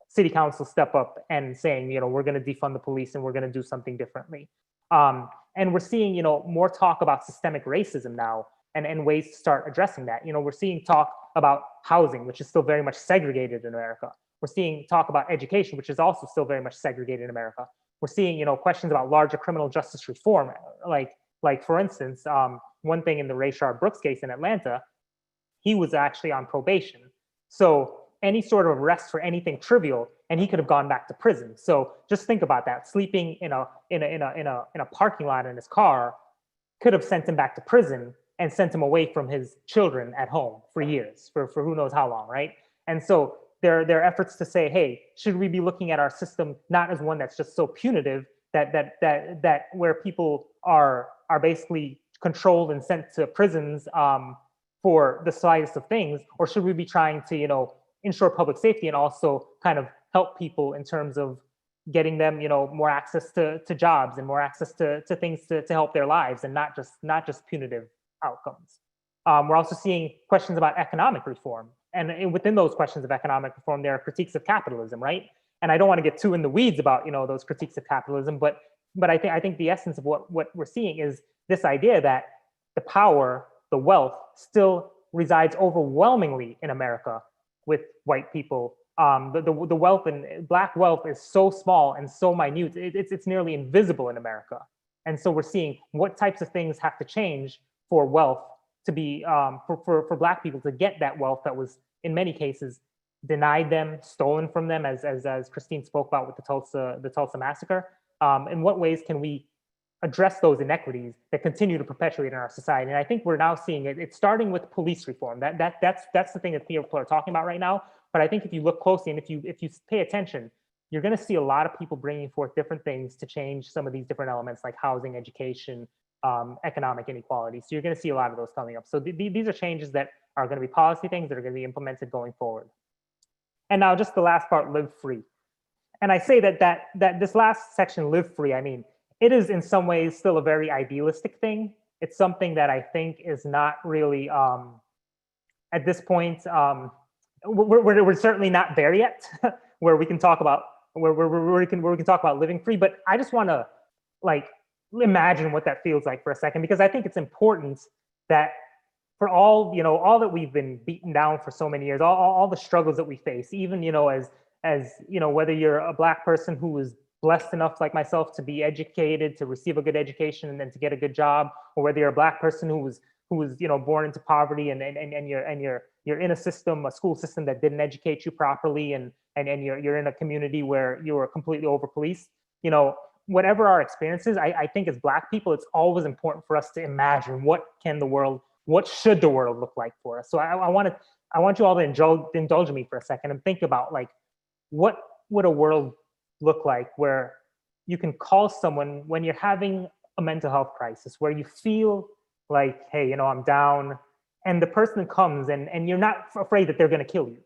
city council step up and saying, we're going to defund the police and we're going to do something differently. And we're seeing, more talk about systemic racism now and ways to start addressing that. We're seeing talk about housing, which is still very much segregated in America. We're seeing talk about education, which is also still very much segregated in America. We're seeing, questions about larger criminal justice reform. Like for instance, one thing in the Rayshard Brooks case in Atlanta, he was actually on probation. So any sort of arrest for anything trivial, and he could have gone back to prison. So just think about that. Sleeping in a parking lot in his car could have sent him back to prison and sent him away from his children at home for years, for who knows how long, right? And so there are efforts to say, hey, should we be looking at our system not as one that's just so punitive that where people are basically controlled and sent to prisons for the slightest of things, or should we be trying to ensure public safety and also kind of help people in terms of getting them more access to jobs and more access to things to help their lives and not just punitive outcomes. We're also seeing questions about economic reform. And within those questions of economic reform, there are critiques of capitalism, right? And I don't want to get too in the weeds about those critiques of capitalism, but I think the essence of what we're seeing is this idea that the power, the wealth, still resides overwhelmingly in America with white people. The wealth and Black wealth is so small and so minute; it's nearly invisible in America. And so we're seeing what types of things have to change for wealth to be for Black people to get that wealth that was in many cases denied them, stolen from them, as Christine spoke about with the Tulsa massacre. In what ways can we address those inequities that continue to perpetuate in our society? And I think we're now seeing it. It's starting with police reform. That's the thing that people are talking about right now. But I think if you look closely and if you pay attention, you're going to see a lot of people bringing forth different things to change some of these different elements like housing, education, economic inequality. So you're going to see a lot of those coming up. So these are changes that are going to be policy things that are going to be implemented going forward. And now just the last part, live free. And I say that this last section, live free, I mean, it is in some ways still a very idealistic thing. It's something that I think is not really, at this point, we're certainly not there yet, where we can talk about where we can talk about living free. But I just want to imagine what that feels like for a second, because I think it's important that for all that we've been beaten down for so many years, all the struggles that we face, even as whether you're a Black person who was blessed enough like myself to be educated, to receive a good education and then to get a good job, or whether you're a Black person who was born into poverty and you're in a school system that didn't educate you properly, and you're in a community where you were completely over policed. Whatever our experiences, I think as Black people, it's always important for us to imagine what should the world look like for us. So I want you all to indulge me for a second and think about what would a world look like where you can call someone when you're having a mental health crisis, where you feel like, hey, I'm down, and the person comes and you're not afraid that they're going to kill you.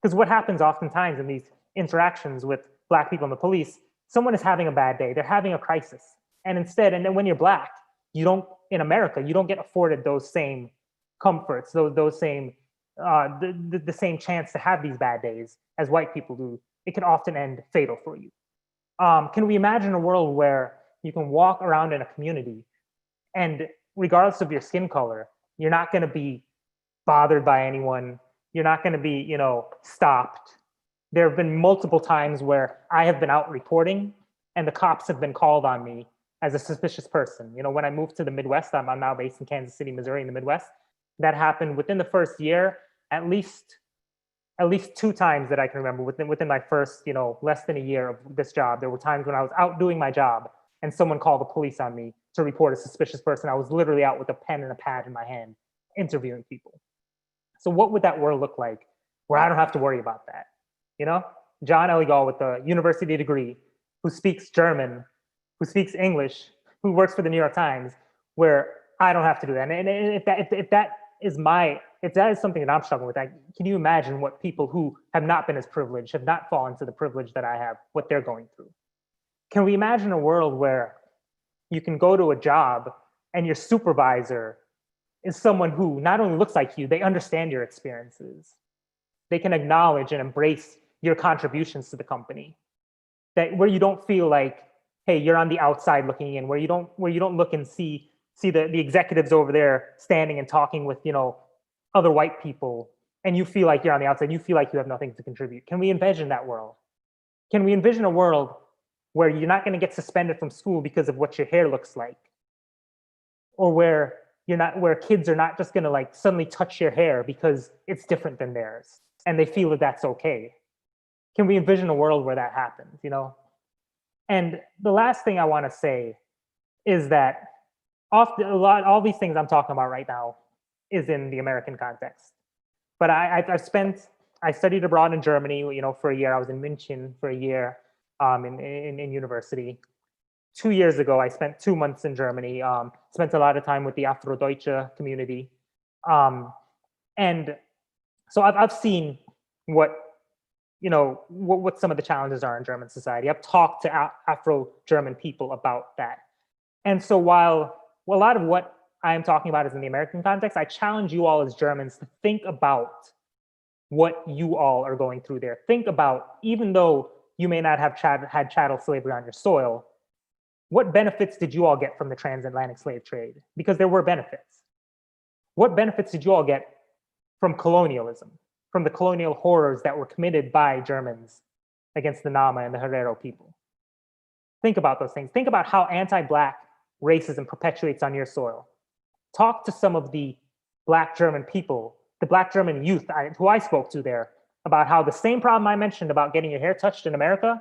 Because what happens oftentimes in these interactions with Black people and the police, someone is having a bad day, they're having a crisis, and then when you're Black, in America, you don't get afforded those same comforts, those same the same chance to have these bad days as white people do. It can often end fatal for you. Can we imagine a world where you can walk around in a community and regardless of your skin color, you're not going to be bothered by anyone. You're not going to be, stopped. There have been multiple times where I have been out reporting and the cops have been called on me as a suspicious person. When I moved to the Midwest, I'm now based in Kansas City, Missouri in the Midwest. That happened within the first year, at least 2 times that I can remember within my first, less than a year of this job. There were times when I was out doing my job and someone called the police on me to report a suspicious person. I was literally out with a pen and a pad in my hand, interviewing people. So what would that world look like where I don't have to worry about that? John Eligon with a university degree, who speaks German, who speaks English, who works for the New York Times, where I don't have to do that. And if that is something that I'm struggling with, can you imagine what people who have not been as privileged, have not fallen to the privilege that I have, what they're going through? Can we imagine a world where you can go to a job and your supervisor is someone who not only looks like you, they understand your experiences. They can acknowledge and embrace your contributions to the company. That where you don't feel like, hey, you're on the outside looking in, where you don't look and see the executives over there standing and talking with, other white people, and you feel like you're on the outside, you feel like you have nothing to contribute. Can we envision that world? Can we envision a world where you're not going to get suspended from school because of what your hair looks like? Or where kids are not just going to like suddenly touch your hair because it's different than theirs and they feel that that's okay? Can we envision a world where that happens, And the last thing I want to say is that all these things I'm talking about right now is in the American context. But I studied abroad in Germany, for a year. I was in München for a year in university. 2 years ago, I spent 2 months in Germany, spent a lot of time with the Afro-Deutsche community. And so I've seen what some of the challenges are in German society. I've talked to Afro-German people about that. And so while a lot of what I am talking about is in the American context, I challenge you all as Germans to think about what you all are going through there. Think about, even though you may not have had chattel slavery on your soil, what benefits did you all get from the transatlantic slave trade? Because there were benefits. What benefits did you all get from colonialism, from the colonial horrors that were committed by Germans against the Nama and the Herero people? Think about those things. Think about how anti-Black racism perpetuates on your soil. Talk to some of the Black German people, the Black German youth who I spoke to there, about how the same problem I mentioned about getting your hair touched in America,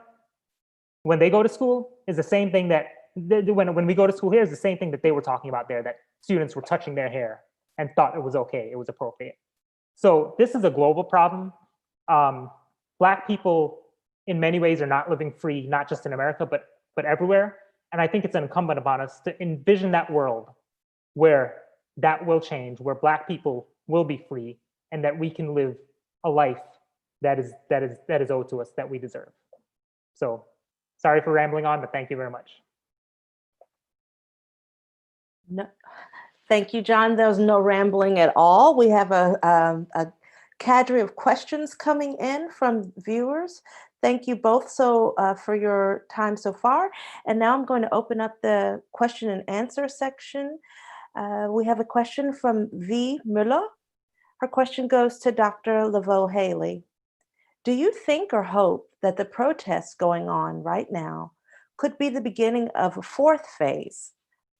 when they go to school, is the same thing that, when we go to school here, is the same thing that they were talking about there, that students were touching their hair and thought it was okay, it was appropriate. So this is a global problem. Black people in many ways are not living free, not just in America, but everywhere. And I think it's incumbent upon us to envision that world where that will change, where Black people will be free, and that we can live a life that is owed to us, that we deserve. So sorry for rambling on, but thank you very much. No, thank you, John. There was no rambling at all. We have a cadre of questions coming in from viewers. Thank you both for your time so far. And now I'm going to open up the question and answer section. We have a question from V. Müller. Her question goes to Dr. LeVeaux Haley. Do you think or hope that the protests going on right now could be the beginning of a fourth phase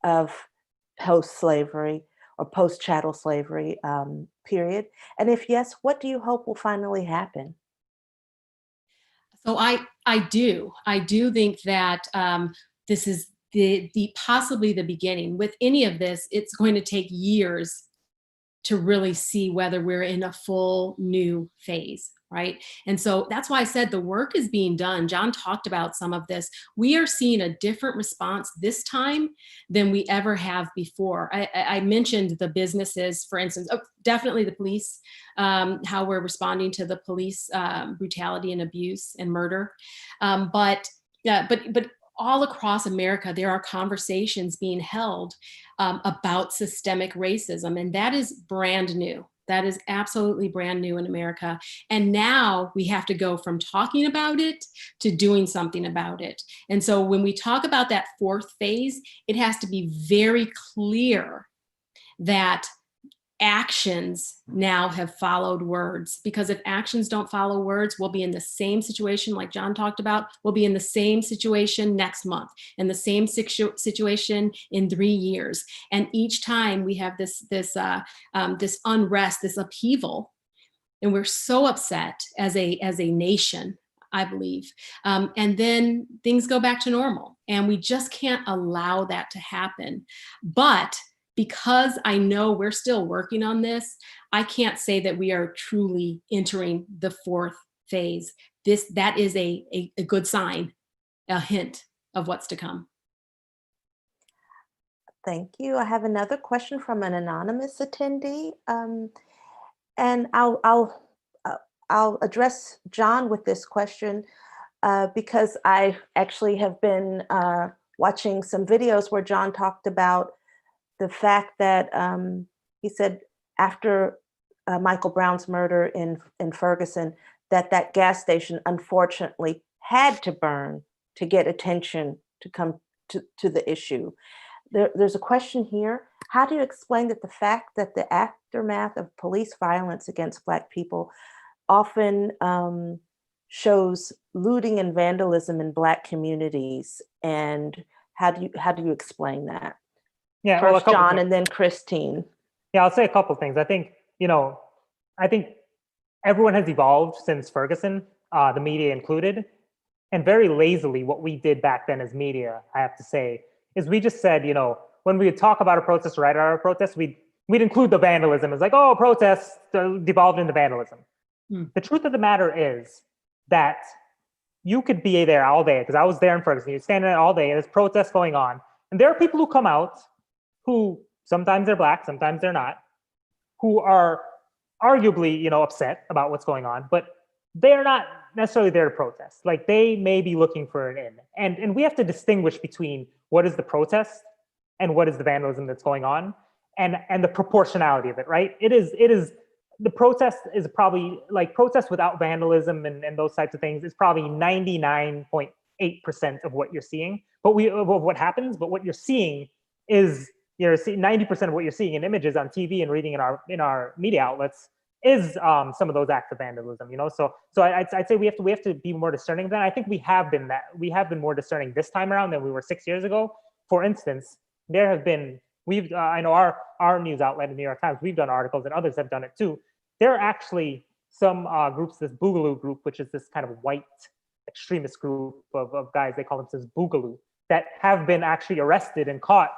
of post-slavery or post-chattel slavery period? And if yes, what do you hope will finally happen? So I do think that this is the possibly the beginning. With any of this, it's going to take years to really see whether we're in a full new phase, right? And so that's why I said the work is being done. John talked about some of this. We are seeing a different response this time than we ever have before. I mentioned the businesses, for instance, definitely the police, how we're responding to the police brutality and abuse and murder. But all across America, there are conversations being held about systemic racism, and that is brand new. That is absolutely brand new in America. And now we have to go from talking about it to doing something about it. And so when we talk about that fourth phase, it has to be very clear that actions now have followed words, because if actions don't follow words, we'll be in the same situation like John talked about. We'll be in the same situation next month, and the same situation in 3 years. And each time we have this unrest, this upheaval, and we're so upset as a nation, I believe. And then things go back to normal, and we just can't allow that to happen. But because I know we're still working on this, I can't say that we are truly entering the fourth phase. That is a good sign, a hint of what's to come. Thank you. I have another question from an anonymous attendee, and I'll address John with this question because I actually have been watching some videos where John talked about the fact that he said after Michael Brown's murder in Ferguson, that gas station unfortunately had to burn to get attention to come to the issue. There's a question here. How do you explain that the fact that the aftermath of police violence against Black people often shows looting and vandalism in Black communities? And how do you explain that? Yeah, First well, John and then Christine. Yeah, I'll say a couple things. I think everyone has evolved since Ferguson, the media included. And very lazily, what we did back then as media, I have to say, is we just said, when we would talk about a protest, write about a protest, we'd include the vandalism. It's like, oh, protests devolved into vandalism. The truth of the matter is that you could be there all day, because I was there in Ferguson. You're standing there all day, and there's protests going on. And there are people who come out who sometimes they're Black, sometimes they're not, who are arguably, upset about what's going on, but they're not necessarily there to protest. Like, they may be looking for an in. And we have to distinguish between what is the protest and what is the vandalism that's going on, and the proportionality of it, right? It is the protest is probably, like, protest without vandalism and those types of things is probably 99.8% of what you're seeing. But of what happens, but what you're seeing is, you're seeing 90% of what you're seeing in images on TV and reading in our media outlets is some of those acts of vandalism, So I'd say we have to be more discerning than. I think we have been more discerning this time around than we were 6 years ago. For instance, there have been, I know our news outlet, the New York Times, we've done articles, and others have done it too. There are actually some groups, this Boogaloo group, which is this kind of white extremist group of guys, they call themselves Boogaloo, that have been actually arrested and caught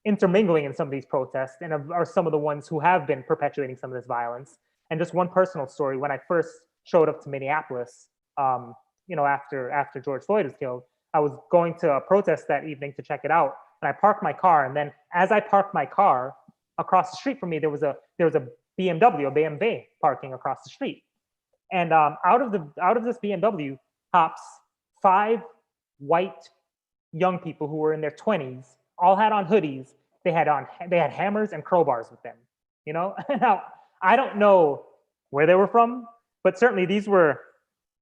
intermingling in some of these protests, and are some of the ones who have been perpetuating some of this violence. And just one personal story: when I first showed up to Minneapolis, after George Floyd was killed, I was going to a protest that evening to check it out, and I parked my car. And then, as I parked my car, across the street from me, there was a BMW parking across the street. And out of this BMW hops 5 white young people who were in their 20s, all had on hoodies. They had hammers and crowbars with them. Now, I don't know where they were from, but certainly these were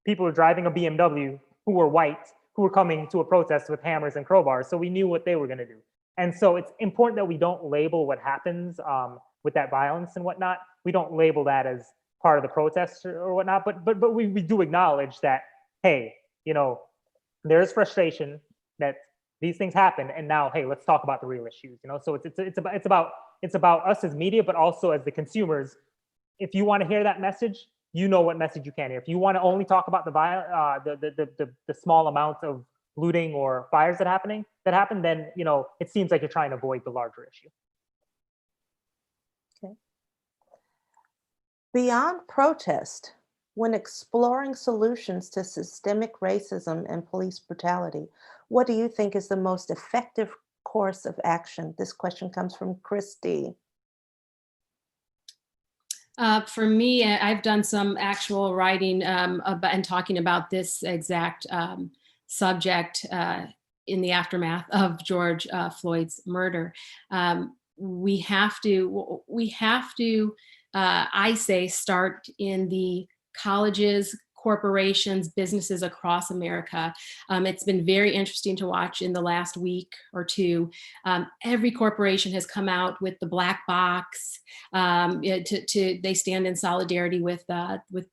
people who were driving a BMW who were white, who were coming to a protest with hammers and crowbars. So we knew what they were going to do. And so it's important that we don't label what happens with that violence and whatnot. We don't label that as part of the protest or whatnot. But we do acknowledge that, hey, there is frustration that these things happen, and now, hey, let's talk about the real issues. So it's about us as media, but also as the consumers. If you want to hear that message, what message you can hear. If you want to only talk about the small amount of looting or fires that happen, then it seems like you're trying to avoid the larger issue. Okay. Beyond protest, when exploring solutions to systemic racism and police brutality, what do you think is the most effective course of action? This question comes from Christy. For me, I've done some actual writing and talking about this exact subject in the aftermath of George Floyd's murder. We have to, I say, start in the colleges, corporations, businesses across America. It's been very interesting to watch in the last week or two. Every corporation has come out with the black box. They stand in solidarity with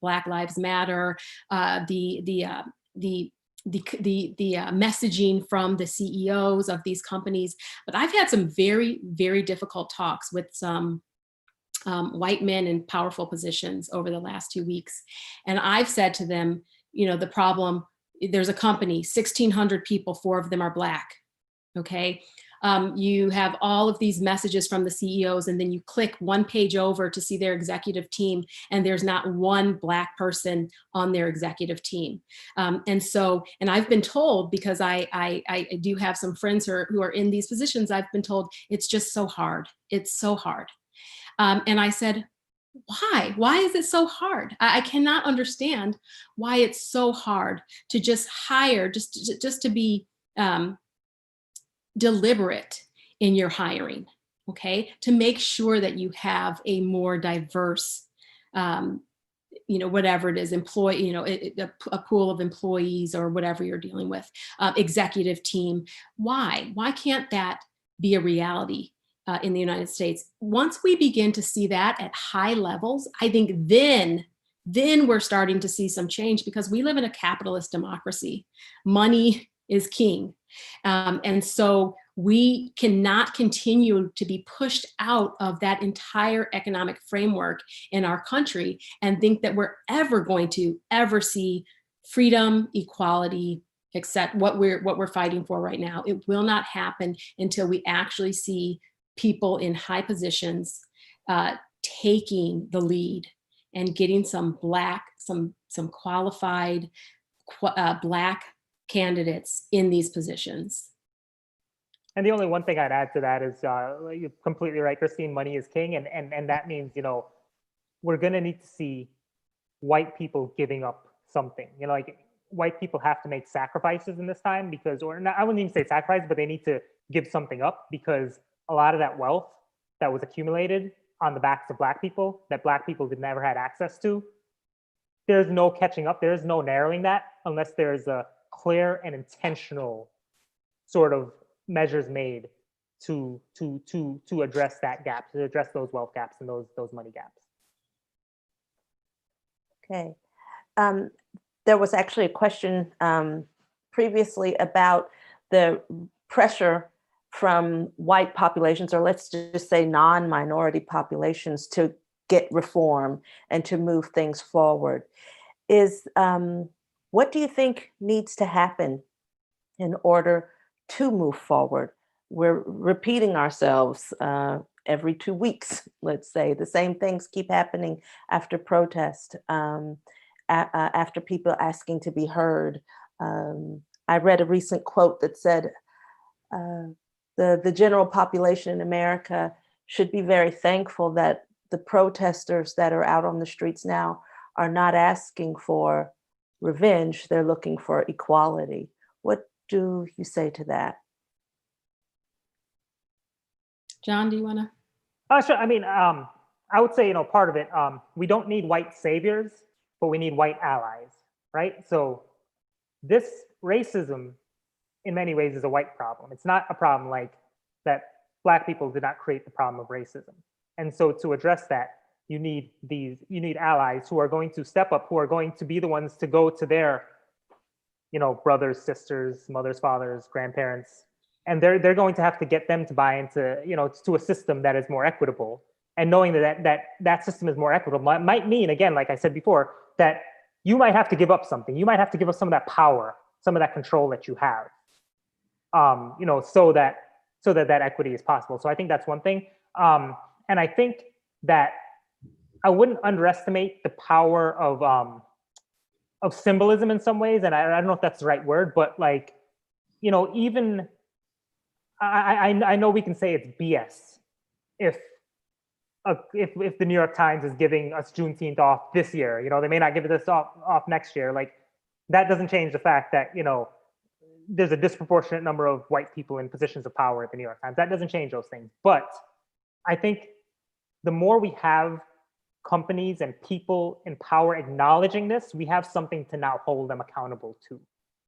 Black Lives Matter. The messaging from the CEOs of these companies. But I've had some very, very difficult talks with some white men in powerful positions over the last 2 weeks. And I've said to them, the problem, there's a company, 1,600 people, 4 of them are Black, okay? You have all of these messages from the CEOs, and then you click one page over to see their executive team, and there's not one Black person on their executive team. And I've been told, because I do have some friends who are in these positions, I've been told it's just so hard. It's so hard. And I said, why? Why is it so hard? I cannot understand why it's so hard to just hire, just to be deliberate in your hiring, okay? To make sure that you have a more diverse, whatever it is, a pool of employees or whatever you're dealing with, executive team. Why? Why can't that be a reality in the United States? Once we begin to see that at high levels, I think then we're starting to see some change, because we live in a capitalist democracy. Money is king. And so we cannot continue to be pushed out of that entire economic framework in our country and think that we're ever going to ever see freedom, equality, except what we're fighting for right now. It will not happen until we actually see people in high positions taking the lead and getting some qualified Black candidates in these positions. And the only one thing I'd add to that is you're completely right, Christine, money is king. And that means, we're going to need to see white people giving up something. Like white people have to make sacrifices in this time because, or not, I wouldn't even say sacrifice, but they need to give something up, because a lot of that wealth that was accumulated on the backs of Black people that Black people did never had access to, there's no catching up. There's no narrowing that unless there's a clear and intentional sort of measures made to address that gap, to address those wealth gaps and those money gaps. Okay. There was actually a question previously about the pressure from white populations, or let's just say non-minority populations, to get reform and to move things forward. What do you think needs to happen in order to move forward? We're repeating ourselves every 2 weeks, let's say. The same things keep happening after protest, after people asking to be heard. I read a recent quote that said, the general population in America should be very thankful that the protesters that are out on the streets now are not asking for revenge, they're looking for equality. What do you say to that? John, do you want to? Sure. I mean, I would say, part of it, we don't need white saviors, but we need white allies, right? So this racism, in many ways, is a white problem. It's not a problem like that Black people did not create the problem of racism. And so to address that, you need allies who are going to step up, who are going to be the ones to go to their, brothers, sisters, mothers, fathers, grandparents, and they're going to have to get them to buy into, to a system that is more equitable. And knowing that system is more equitable might mean, again, like I said before, that you might have to give up something. You might have to give up some of that power, some of that control that you have, so that equity is possible. So I think that's one thing. And I think that I wouldn't underestimate the power of symbolism in some ways. And I don't know if that's the right word, but like, even I know we can say it's BS if the New York Times is giving us Juneteenth off this year. They may not give this off next year. Like, that doesn't change the fact that there's a disproportionate number of white people in positions of power at the New York Times. That doesn't change those things. But I think the more we have companies and people in power acknowledging this, we have something to now hold them accountable to.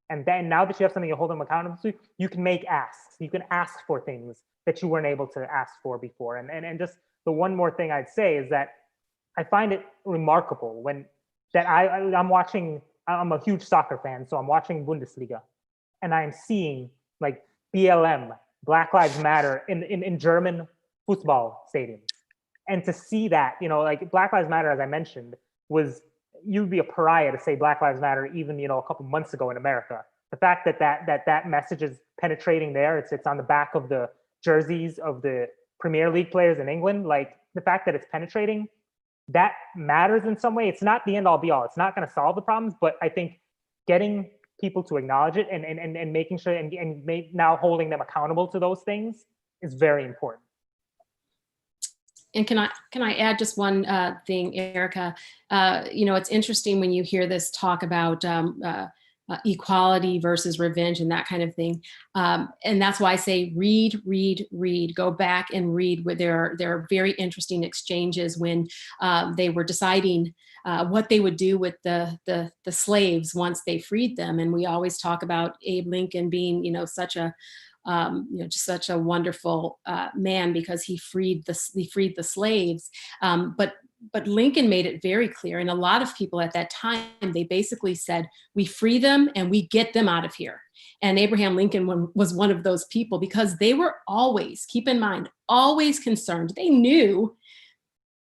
And then now that you have something to hold them accountable to, you can make asks. You can ask for things that you weren't able to ask for before. And just the one more thing I'd say is that I find it remarkable I'm watching, I'm a huge soccer fan, so I'm watching Bundesliga, and I'm seeing like BLM, Black Lives Matter in German football stadiums. And to see that, like Black Lives Matter, as I mentioned, you'd be a pariah to say Black Lives Matter even, a couple months ago in America. The fact that message is penetrating there, it's on the back of the jerseys of the Premier League players in England, like the fact that it's penetrating, that matters in some way. It's not the end all be all. It's not going to solve the problems, but I think getting people to acknowledge it and making sure and now holding them accountable to those things is very important. And can I add just one thing, Erica? It's interesting when you hear this talk about equality versus revenge and that kind of thing. And that's why I say read, read, read. Go back and read. Where there are very interesting exchanges when they were deciding what they would do with the slaves once they freed them. And we always talk about Abe Lincoln being, such a just such a wonderful man because he freed the slaves. But Lincoln made it very clear, and a lot of people at that time, they basically said, we free them and we get them out of here. And Abraham Lincoln was one of those people because they were always, keep in mind, always concerned. They knew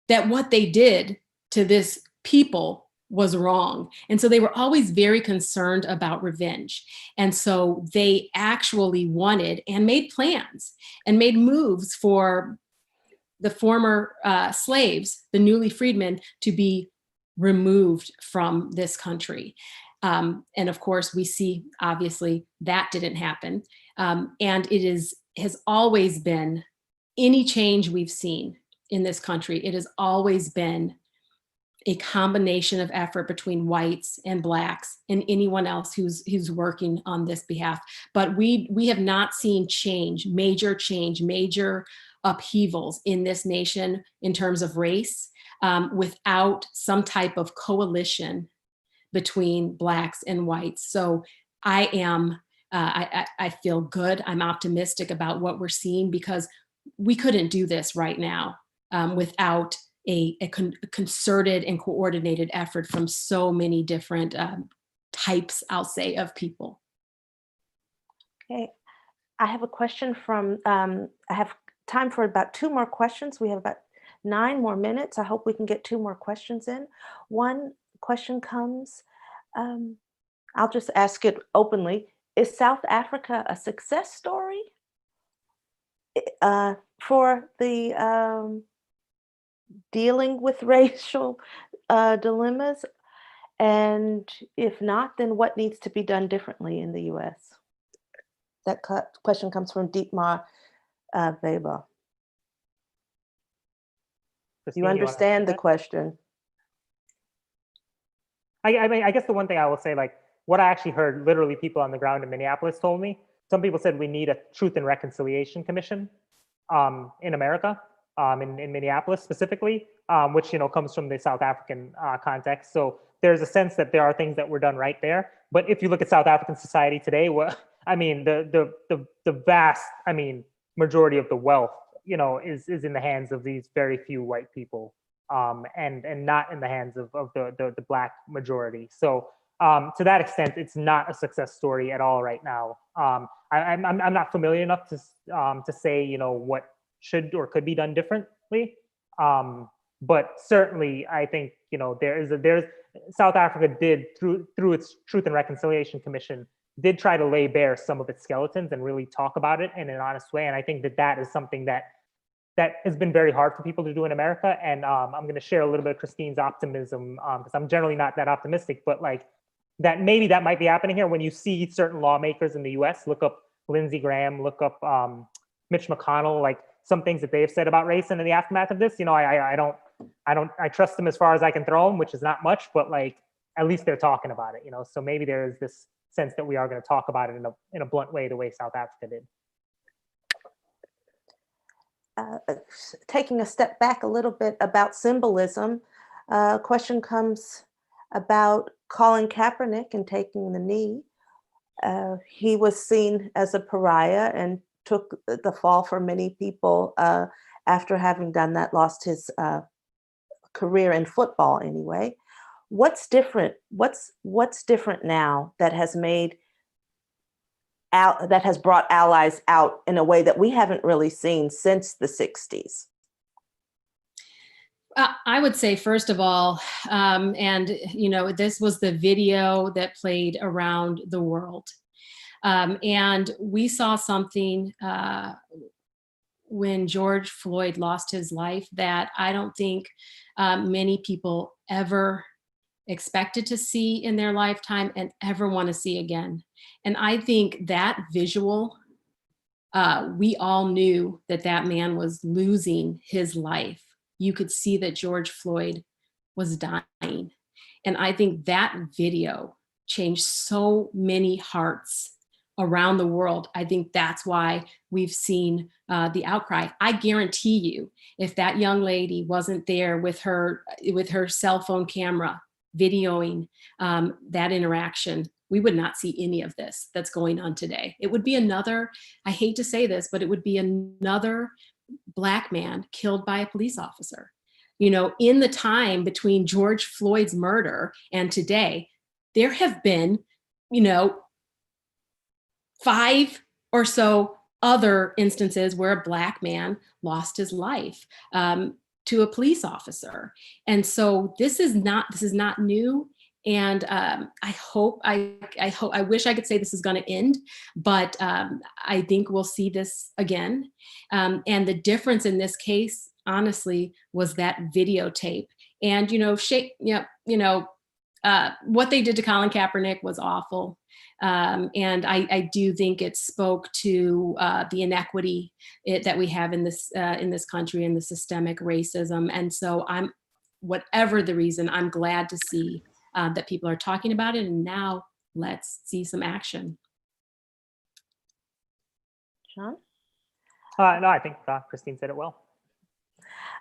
that what they did to this people was wrong. And so they were always very concerned about revenge. And so they actually wanted and made plans and made moves for the former slaves, the newly freedmen, to be removed from this country. And of course, we see, obviously, that didn't happen. And has always been, any change we've seen in this country, it has always been a combination of effort between whites and blacks and anyone else who's working on this behalf. But we have not seen major upheavals in this nation in terms of race without some type of coalition between blacks and whites. So I feel good. I'm optimistic about what we're seeing because we couldn't do this right now without a concerted and coordinated effort from so many different types, I'll say, of people. Okay, I have a question from, I have time for about 2 more questions. We have about 9 more minutes. I hope we can get 2 more questions in. One question comes, I'll just ask it openly. Is South Africa a success story for the dealing with racial dilemmas? And if not, then what needs to be done differently in the US? That question comes from Dietmar Weber. Christine, You understand the question? I guess the one thing I will say, like what I actually heard, literally people on the ground in Minneapolis told me, some people said we need a Truth and Reconciliation Commission in America, in Minneapolis specifically, which comes from the South African context. So there's a sense that there are things that were done right there. But if you look at South African society today, the vast, majority of the wealth, is in the hands of these very few white people, and not in the hands of the black majority. So to that extent, it's not a success story at all right now. I'm not familiar enough to say what should or could be done differently, but certainly I think there's South Africa did through its Truth and Reconciliation Commission did try to lay bare some of its skeletons and really talk about it in an honest way. And I think that is something that has been very hard for people to do in America. And I'm going to share a little bit of Christine's optimism because I'm generally not that optimistic, but like that maybe that might be happening here when you see certain lawmakers in the US, look up Lindsey Graham, look up Mitch McConnell, like some things that they've said about race and in the aftermath of this, I trust them as far as I can throw them, which is not much, but like, at least they're talking about it, so maybe there is this sense that we are going to talk about it in a blunt way, the way South Africa did. Taking a step back a little bit about symbolism, a question comes about Colin Kaepernick and taking the knee. He was seen as a pariah and took the fall for many people after having done that, lost his career in football anyway. What's different? What's different now that has brought allies out in a way that we haven't really seen since the 60s? I would say, first of all, this was the video that played around the world. And we saw something when George Floyd lost his life that I don't think many people ever expected to see in their lifetime and ever want to see again. And I think that visual, we all knew that man was losing his life. You could see that George Floyd was dying. And I think that video changed so many hearts around the world. I think that's why we've seen the outcry. I guarantee you, if that young lady wasn't there with her cell phone camera videoing that interaction, we would not see any of this that's going on today. It would be another, I hate to say this, but it would be another Black man killed by a police officer. You know, in the time between George Floyd's murder and today, there have been, you know, 5 or so other instances where a Black man lost his life to a police officer. And so this is not new. And I wish I could say this is going to end, but I think we'll see this again. And the difference in this case, honestly, was that videotape. And what they did to Colin Kaepernick was awful. And I do think it spoke to the inequity that we have in this country and the systemic racism. And so whatever the reason, I'm glad to see that people are talking about it. And now let's see some action. John? No, I think Christine said it well.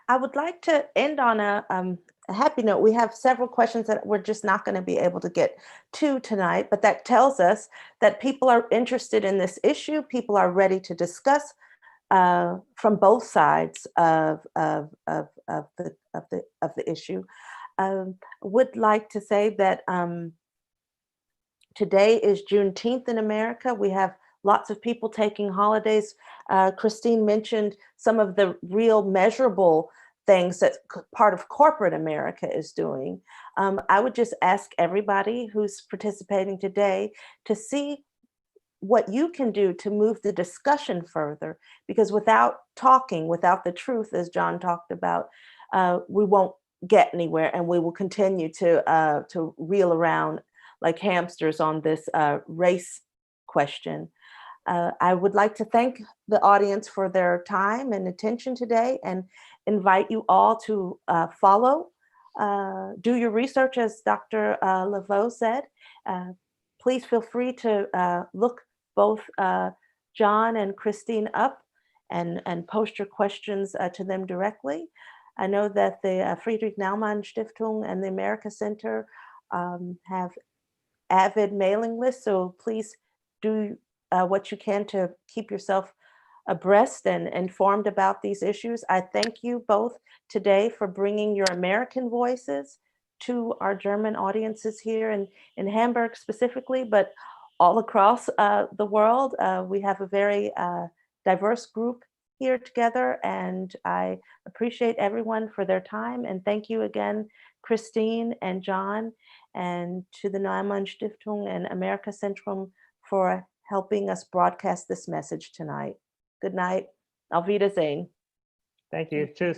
I would like to end on a happy note. We have several questions that we're just not going to be able to get to tonight, but that tells us that people are interested in this issue. People are ready to discuss from both sides of the issue. Would like to say that today is Juneteenth in America. We have lots of people taking holidays. Christine mentioned some of the real measurable things that part of corporate America is doing. I would just ask everybody who's participating today to see what you can do to move the discussion further, because without talking, without the truth, as John talked about, we won't get anywhere, and we will continue to reel around like hamsters on this race question. I would like to thank the audience for their time and attention today, and invite you all to follow, do your research, as Dr. LeVeaux said. Please feel free to look both John and Christine up and post your questions to them directly. I know that the Friedrich-Naumann-Stiftung and the Amerikazentrum have avid mailing lists, so please do what you can to keep yourself abreast and informed about these issues. I thank you both today for bringing your American voices to our German audiences here in Hamburg specifically, but all across the world. We have a very diverse group here together, and I appreciate everyone for their time. And thank you again, Christine and John, and to the Naumann-Stiftung and Amerikazentrum for helping us broadcast this message tonight. Good night. Auf Wiedersehen. Thank you. Tschüss.